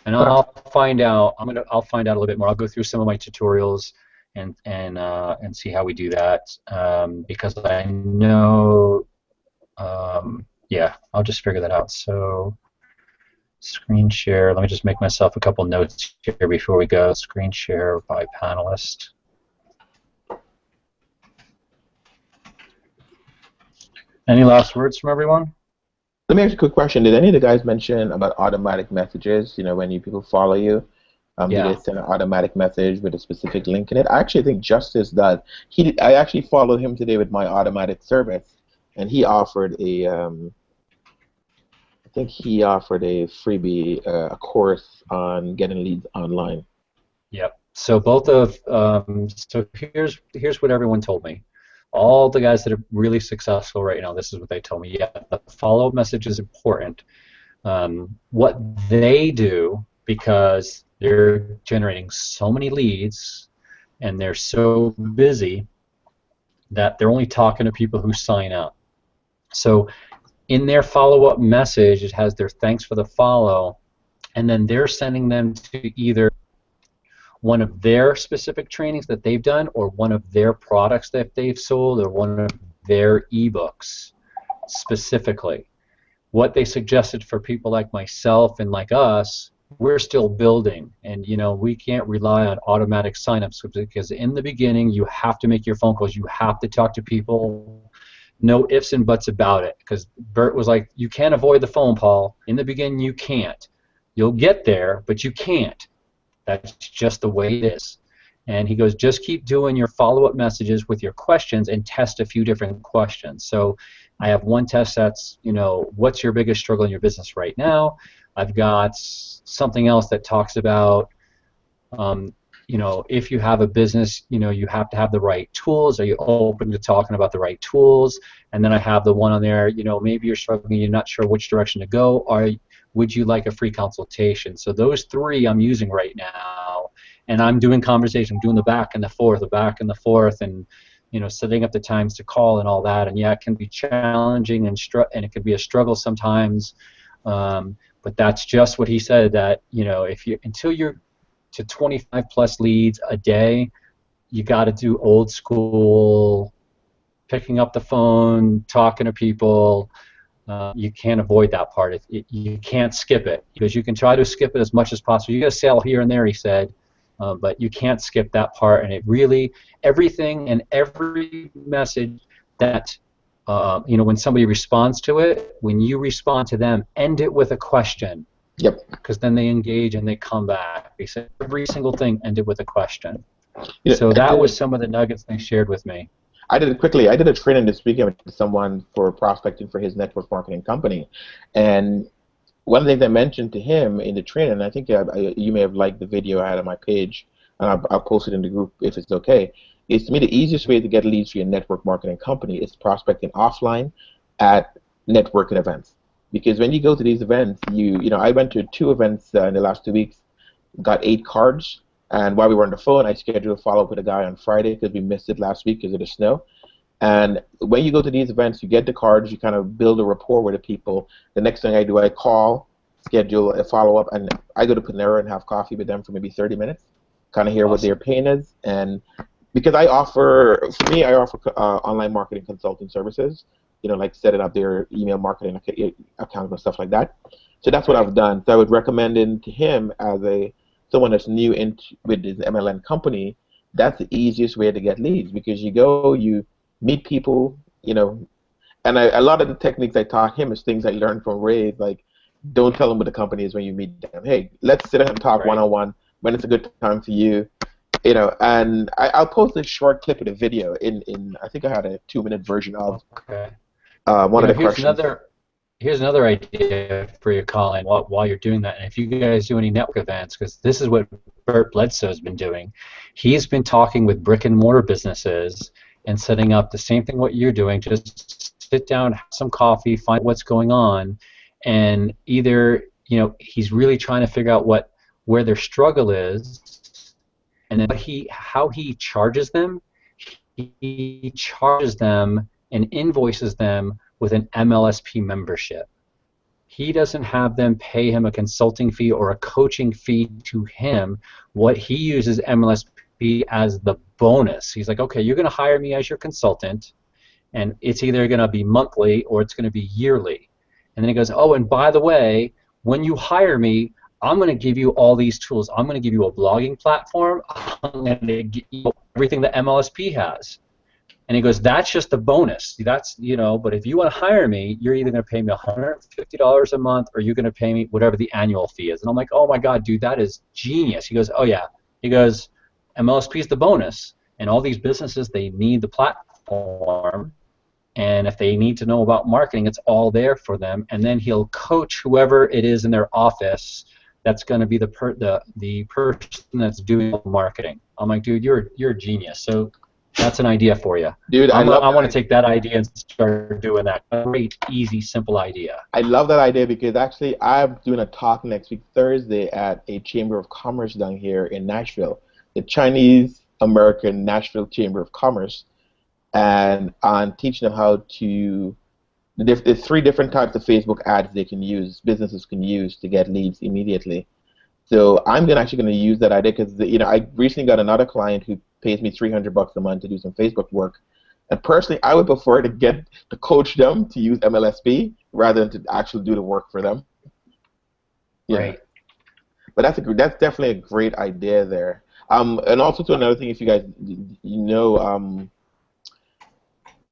and I'll find out. I'll find out a little bit more. I'll go through some of my tutorials and see how we do that, because I know. Yeah, I'll just figure that out. So, screen share. Let me just make myself a couple notes here before we go. Screen share by panelist. Any last words from everyone? Let me ask you a quick question. Did any of the guys mention about automatic messages? You know, when people follow you, do they send an automatic message with a specific link in it? I actually think Justice does. I actually followed him today with my automatic service, and he offered a, I think he offered a freebie, a course on getting leads online. Yep. So both of, so here's what everyone told me. All the guys that are really successful right now, this is what they told me. Yeah, the follow-up message is important. What they do, because they're generating so many leads and they're so busy, that they're only talking to people who sign up. So in their follow-up message, it has their thanks for the follow, and then they're sending them to either one of their specific trainings that they've done, or one of their products that they've sold, or one of their ebooks specifically. What they suggested for people like myself and like us, we're still building, and you know, we can't rely on automatic signups, because in the beginning you have to make your phone calls, you have to talk to people, no ifs and buts about it, because Bert was like, you can't avoid the phone, Paul. In the beginning you can't. You'll get there, but you can't. That's just the way it is. And he goes, just keep doing your follow-up messages with your questions and test a few different questions. So I have one test that's, you know, what's your biggest struggle in your business right now? I've got something else that talks about, you know, if you have a business, you know, you have to have the right tools. Are you open to talking about the right tools? And then I have the one on there, you know, maybe you're struggling, you're not sure which direction to go. Would you like a free consultation? So those three I'm using right now, and I'm doing conversation, I'm doing the back and the forth, and you know, setting up the times to call and all that. And yeah, it can be challenging and it can be a struggle sometimes, but that's just what he said. That, you know, until you're to 25 plus leads a day, you got to do old school, picking up the phone, talking to people. You can't avoid that part. You can't skip it, because you can try to skip it as much as possible. You got to sell here and there, he said, but you can't skip that part. And it really, everything and every message that, you know, when somebody responds to it, when you respond to them, end it with a question. Yep. Because then they engage and they come back. He said every single thing ended with a question. Yeah, so that was some of the nuggets they shared with me. I did it quickly. I did a training this weekend with someone for prospecting for his network marketing company, and one of the things I mentioned to him in the training, and I think you may have liked the video I had on my page, and I'll post it in the group if it's okay, is to me the easiest way to get leads for your network marketing company is prospecting offline at networking events. Because when you go to these events, you know, I went to 2 events in the last 2 weeks, got 8 cards. And while we were on the phone, I scheduled a follow-up with a guy on Friday because we missed it last week because of the snow. And when you go to these events, you get the cards, you kind of build a rapport with the people. The next thing I do, I call, schedule a follow-up, and I go to Panera and have coffee with them for maybe 30 minutes, kind of hear what their pain is. And because I offer online marketing consulting services, you know, like setting up their email marketing accounts and stuff like that. So that's what I've done. So I would recommend it to him as someone that's new with his MLM company. That's the easiest way to get leads, because you meet people, you know, and a lot of the techniques I taught him is things I learned from Ray, like don't tell them what the company is when you meet them. Hey, let's sit down and talk one-on-one when it's a good time for you. And I'll post a short clip of the video in I think I had a 2-minute version of one of the questions. Here's another idea for you, Colin, while you're doing that. And if you guys do any network events, because this is what Bert Bledsoe's been doing. He's been talking with brick and mortar businesses and setting up the same thing what you're doing. Just sit down, have some coffee, find what's going on, and either he's really trying to figure out where their struggle is, and then how he charges them. He charges them and invoices them with an MLSP membership. He doesn't have them pay him a consulting fee or a coaching fee to him. What he uses MLSP as the bonus. He's like, okay, you're going to hire me as your consultant, and it's either going to be monthly or it's going to be yearly. And then he goes, oh, and by the way, when you hire me, I'm going to give you all these tools. I'm going to give you a blogging platform. I'm going to give you everything that MLSP has. And he goes, that's just the bonus. That's, but if you want to hire me, you're either going to pay me $150 a month or you're going to pay me whatever the annual fee is. And I'm like, oh my God, dude, that is genius. He goes, oh yeah. He goes, MLSP is the bonus. And all these businesses, they need the platform. And if they need to know about marketing, it's all there for them. And then he'll coach whoever it is in their office that's going to be the person that's doing marketing. I'm like, dude, you're a genius. So that's an idea for you. Dude, I want to take that idea and start doing that. Great, easy, simple idea. I love that idea because actually I'm doing a talk next week, Thursday, at a Chamber of Commerce down here in Nashville, the Chinese American Nashville Chamber of Commerce, and I'm teaching them how to. There's 3 different types of Facebook ads they can use, businesses can use to get leads immediately. So I'm actually going to use that idea because I recently got another client who pays me $300 a month to do some Facebook work, and personally I would prefer to coach them to use MLSP rather than to actually do the work for them. Right. But that's definitely a great idea there. And also to another thing, if you guys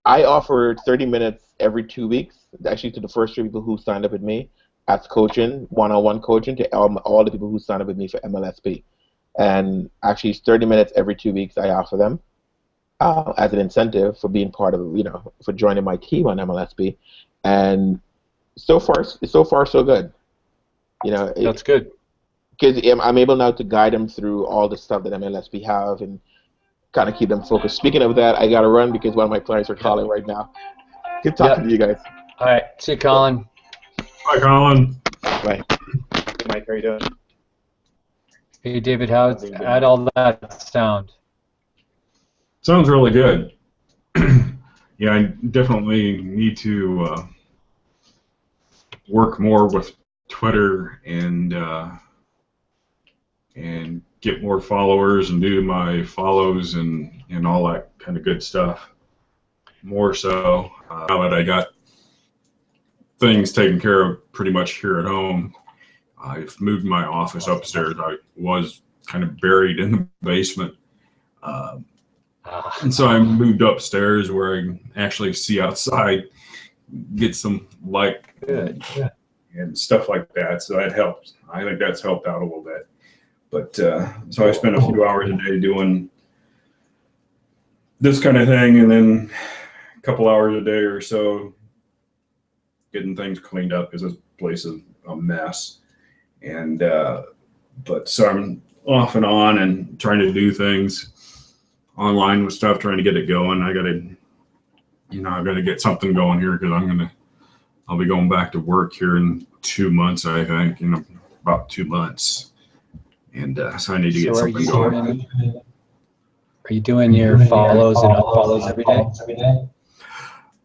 I offer 30 minutes every 2 weeks, actually to the first 3 people who signed up with me as coaching, one-on-one coaching to all the people who signed up with me for MLSP. And actually it's 30 minutes every 2 weeks I offer them as an incentive for being part of, for joining my team on MLSP. And so far so good. That's good. Because I'm able now to guide them through all the stuff that MLSP have and kind of keep them focused. Speaking of that, I got to run because one of my clients are calling right now. Good talking to you guys. All right. See you, Colin. Bye, Colin. Bye. Hey, Mike, how are you doing? Hey, David, how'd all that sound? Sounds really good. Yeah, I definitely need to work more with Twitter and get more followers and do my follows and all that kind of good stuff. More so now that I got things taken care of pretty much here at home. I've moved my office upstairs. I was kind of buried in the basement. And so I moved upstairs where I can actually see outside, get some light and stuff like that. So that helps. I think that's helped out a little bit. But so I spent a few hours a day doing this kind of thing, and then a couple hours a day or so getting things cleaned up because this place is a mess. And but so I'm off and on and trying to do things online with stuff, trying to get it going. I gotta get something going here because I'll be going back to work here in 2 months, I think, about 2 months. And so I need to get something going. Are you doing your follows and unfollows every day?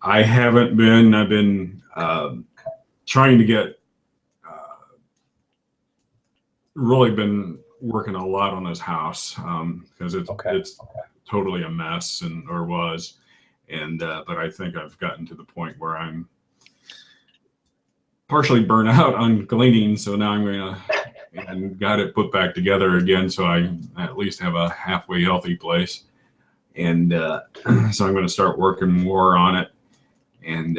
I haven't been. I've been trying to get, really been working a lot on this house because it's totally a mess or was. And but I think I've gotten to the point where I'm partially burnt out on cleaning, so now I'm going to and got it put back together again, so I at least have a halfway healthy place. And so I'm going to start working more on it and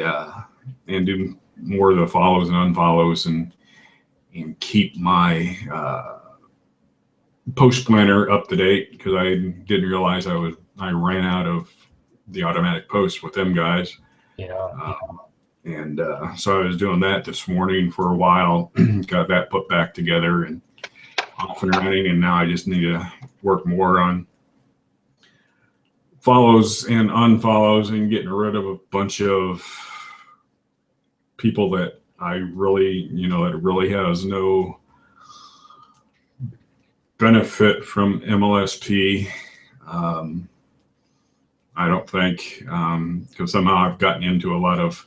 do more of the follows and unfollows and and keep my post planner up to date, because I didn't realize I ran out of the automatic posts with them guys. Yeah. And so I was doing that this morning for a while, got that put back together and off and running, and now I just need to work more on follows and unfollows and getting rid of a bunch of people that I really, that really has no benefit from MLSP. I don't think, because somehow I've gotten into a lot of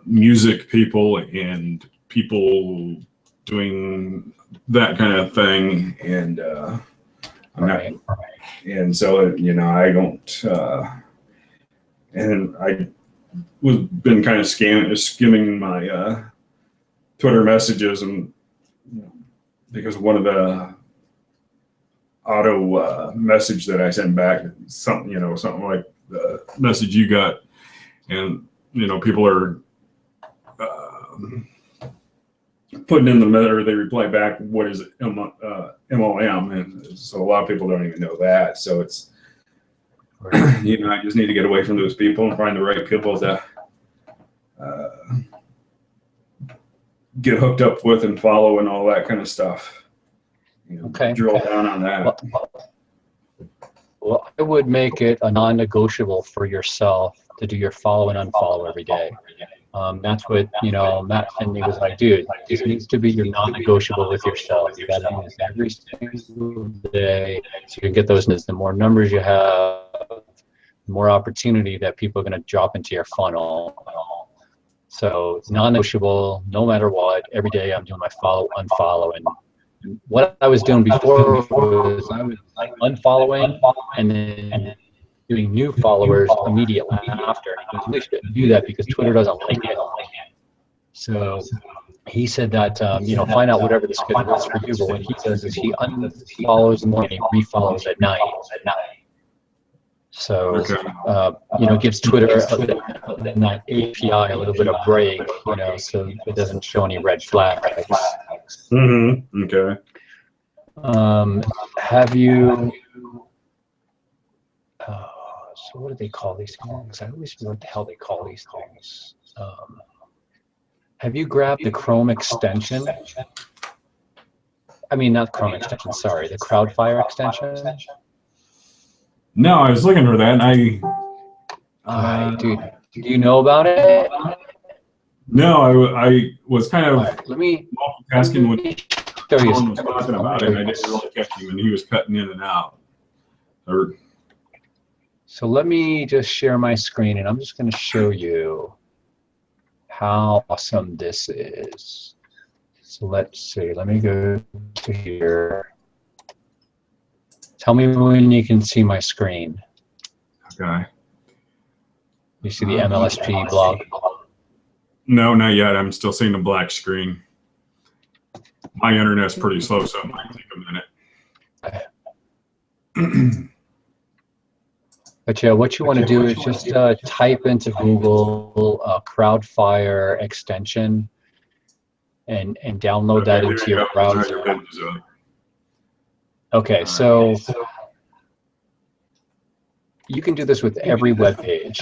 music people and people doing that kind of thing, and I'm not, and so I don't, and I was been kind of skimming my Twitter messages, and because one of the auto message that I send back, something like the message you got, and people are putting in the matter, they reply back, what is it, MLM, and so a lot of people don't even know that. So it's I just need to get away from those people and find the right people to get hooked up with and follow and all that kind of stuff. Okay. Drill down on that. Well, I would make it a non-negotiable for yourself to do your follow and unfollow every day. That's what Matt Finley was like, dude. This needs to be your non-negotiable with yourself. You got to do this every single day, so you can get those. The more numbers you have, the more opportunity that people are going to drop into your funnel. So it's non-negotiable, no matter what. Every day I'm doing my follow, unfollow, and what I was doing before was I was unfollowing and then doing new followers immediately after. And he shouldn't do that because Twitter doesn't like it. So he said that find out whatever the schedule is for you. But what he does is he unfollows in the morning, refollows at night. So gives Twitter that API a little bit of break, so it doesn't show any red flags. Mm-hmm. Okay. Have you? So what do they call these things? I always forget what the hell they call these things. Have you grabbed the Chrome extension? I mean, not Chrome extension. Sorry, the Crowdfire extension. No, I was looking for that, and dude, do you know about it? No, I was kind of let me asking when someone was talking about it, and I didn't really catch him, and he was cutting in and out. So let me just share my screen, and I'm just going to show you how awesome this is. So let's see. Let me go to here. Tell me when you can see my screen. Okay. You see the MLSP blog? No, not yet. I'm still seeing the black screen. My internet's pretty slow, so it might take a minute. But yeah, what you want to do is just type into Google Crowdfire extension and download that into your browser. Okay, so you can do this with every web page.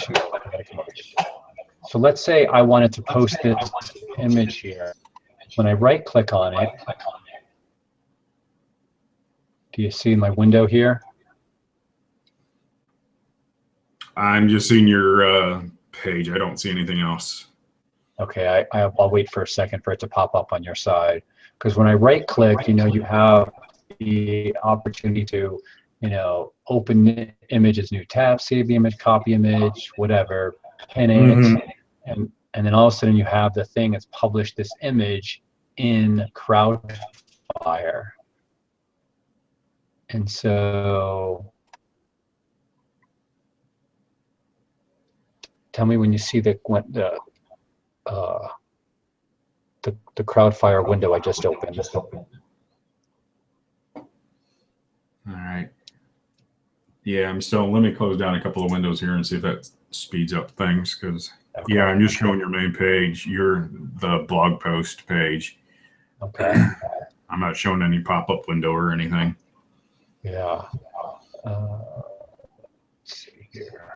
So let's say I wanted to post this image here. When I right-click on it, do you see my window here? I'm just seeing your page. I don't see anything else. Okay, I'll wait for a second for it to pop up on your side. Because when I right-click, you have the opportunity to, open image as new tab, save the image, copy image, whatever, pin it, and then all of a sudden you have the thing that's published this image in Crowdfire. And so tell me when you see the Crowdfire window I just opened. All right. Yeah, let me close down a couple of windows here and see if that speeds up things, because yeah, I'm just showing your main page, the blog post page. Okay. I'm not showing any pop-up window or anything. Yeah. Let's see here.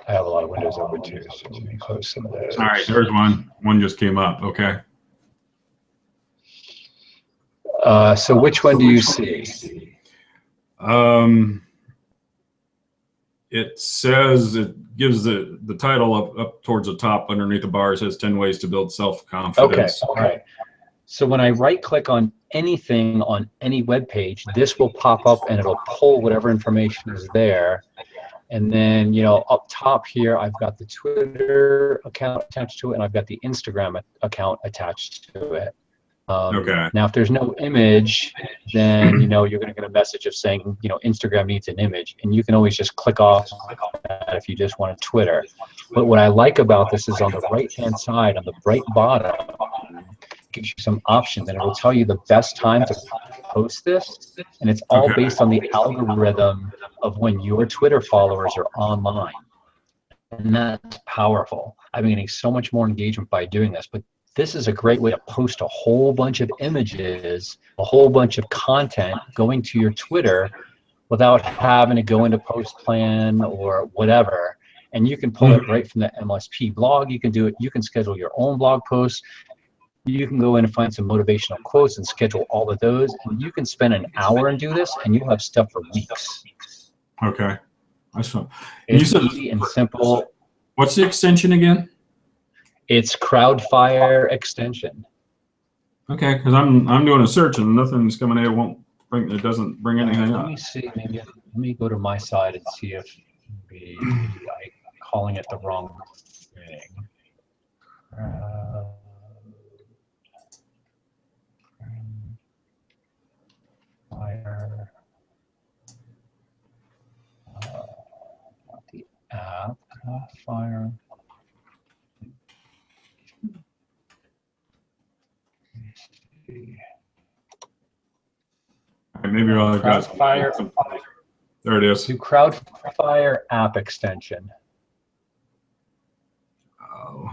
I have a lot of windows open too, so let me close some of those. All right, there's one. One just came up. Okay. So which one do you see? It says, it gives the title up towards the top underneath the bar. It says 10 ways to build self-confidence. Okay, all right. So when I right-click on anything on any web page, this will pop up and it'll pull whatever information is there. And then, you know, up top here, I've got the Twitter account attached to it, and I've got the Instagram account attached to it. Okay. Now, if there's no image, then, you know, you're going to get a message of saying, you know, Instagram needs an image, and you can always just click off that if you just want a Twitter. But what I like about this is on the right-hand side, on the right bottom, it gives you some options, and it will tell you the best time to post this, and it's all based on the algorithm of when your Twitter followers are online. And that's powerful. I've been getting so much more engagement by doing this, but this is a great way to post a whole bunch of images, a whole bunch of content going to your Twitter without having to go into post plan or whatever. And you can pull it right from the MSP blog. You can do it. You can schedule your own blog posts. You can go in and find some motivational quotes and schedule all of those. And you can spend an hour and do this, and you'll have stuff for weeks. Okay. That's fun. It's easy and simple. What's the extension again? It's Crowdfire extension. Okay, because I'm doing a search and nothing's coming in. It doesn't bring anything up. Let me see. Maybe let me go to my side and see if maybe I'm calling it the wrong thing. Fire. Not the app. Fire. All right, maybe I'll got Crowdfire. There it is. Do Crowdfire app extension. Oh.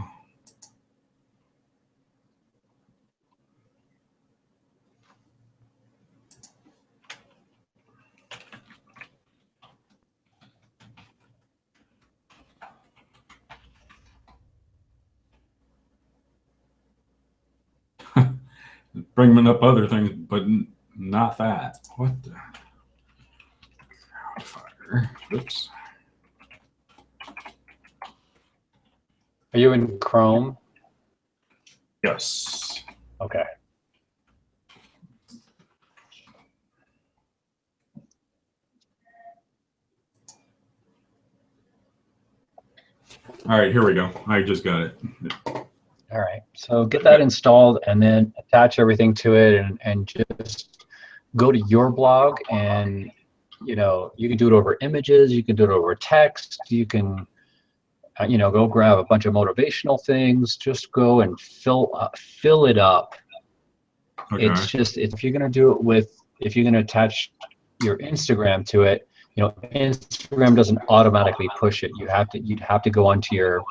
Bringing up other things, but not that. What the? Crowdfire. Oops. Are you in Chrome? Yes. Okay. All right, here we go. I just got it. All right, so get that installed and then attach everything to it and just go to your blog, and you know, you can do it over images, you can do it over text, you can you know, go grab a bunch of motivational things, just go and fill it up. Okay. It's just, if you're going to do it with, if you're going to attach your Instagram to it, you know, Instagram doesn't automatically push it. You'd have to go onto your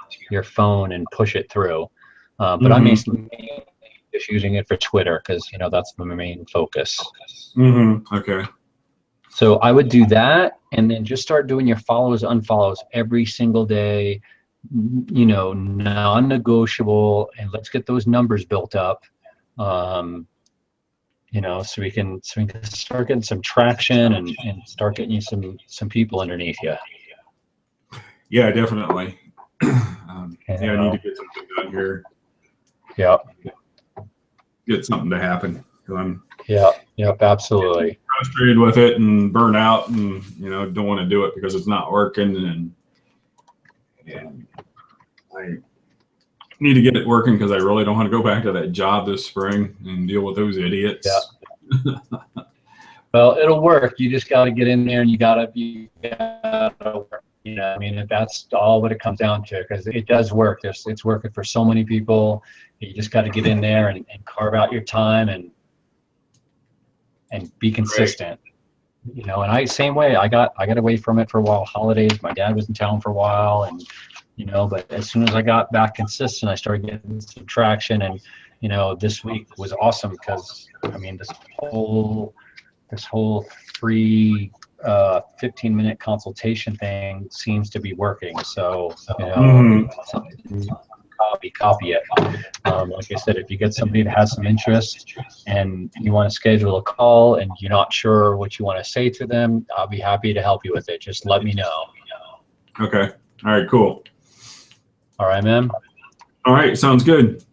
phone and push it through. But I'm just using it for Twitter because, you know, that's my main focus. Okay. So I would do that, and then just start doing your follows, unfollows every single day, you know, non-negotiable, and let's get those numbers built up. You know, so we can start getting some traction and start getting you some people underneath you. Yeah, definitely. Yeah, I need to get something done here. Yeah. Get something to happen. I'm Yep, absolutely. frustrated with it and burnt out, and you know, don't want to do it because it's not working, and I need to get it working because I really don't want to go back to that job this spring and deal with those idiots. Yeah. Well, it'll work. You just got to get in there, and you gotta work. You know, I mean, that's all what it comes down to, because it does work. It's working for so many people. You just got to get in there and carve out your time and be consistent. you know, and same way. I got away from it for a while. Holidays. My dad was in town for a while, and you know, but as soon as I got back consistent, I started getting some traction, and you know, this week was awesome because I mean, this whole free 15-minute consultation thing seems to be working. So you know, copy it. Like I said, if you get somebody that has some interest and you want to schedule a call and you're not sure what you want to say to them, I'll be happy to help you with it. Just let me know. Okay. All right. Cool. All right, man. All right. Sounds good.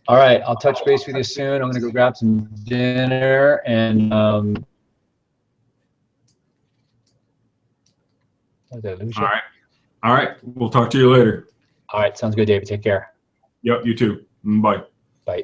All right. I'll touch base with you soon. I'm going to go grab some dinner and did I lose you? All right. All right. We'll talk to you later. All right. Sounds good, David. Take care. Yep. You too. Bye. Bye.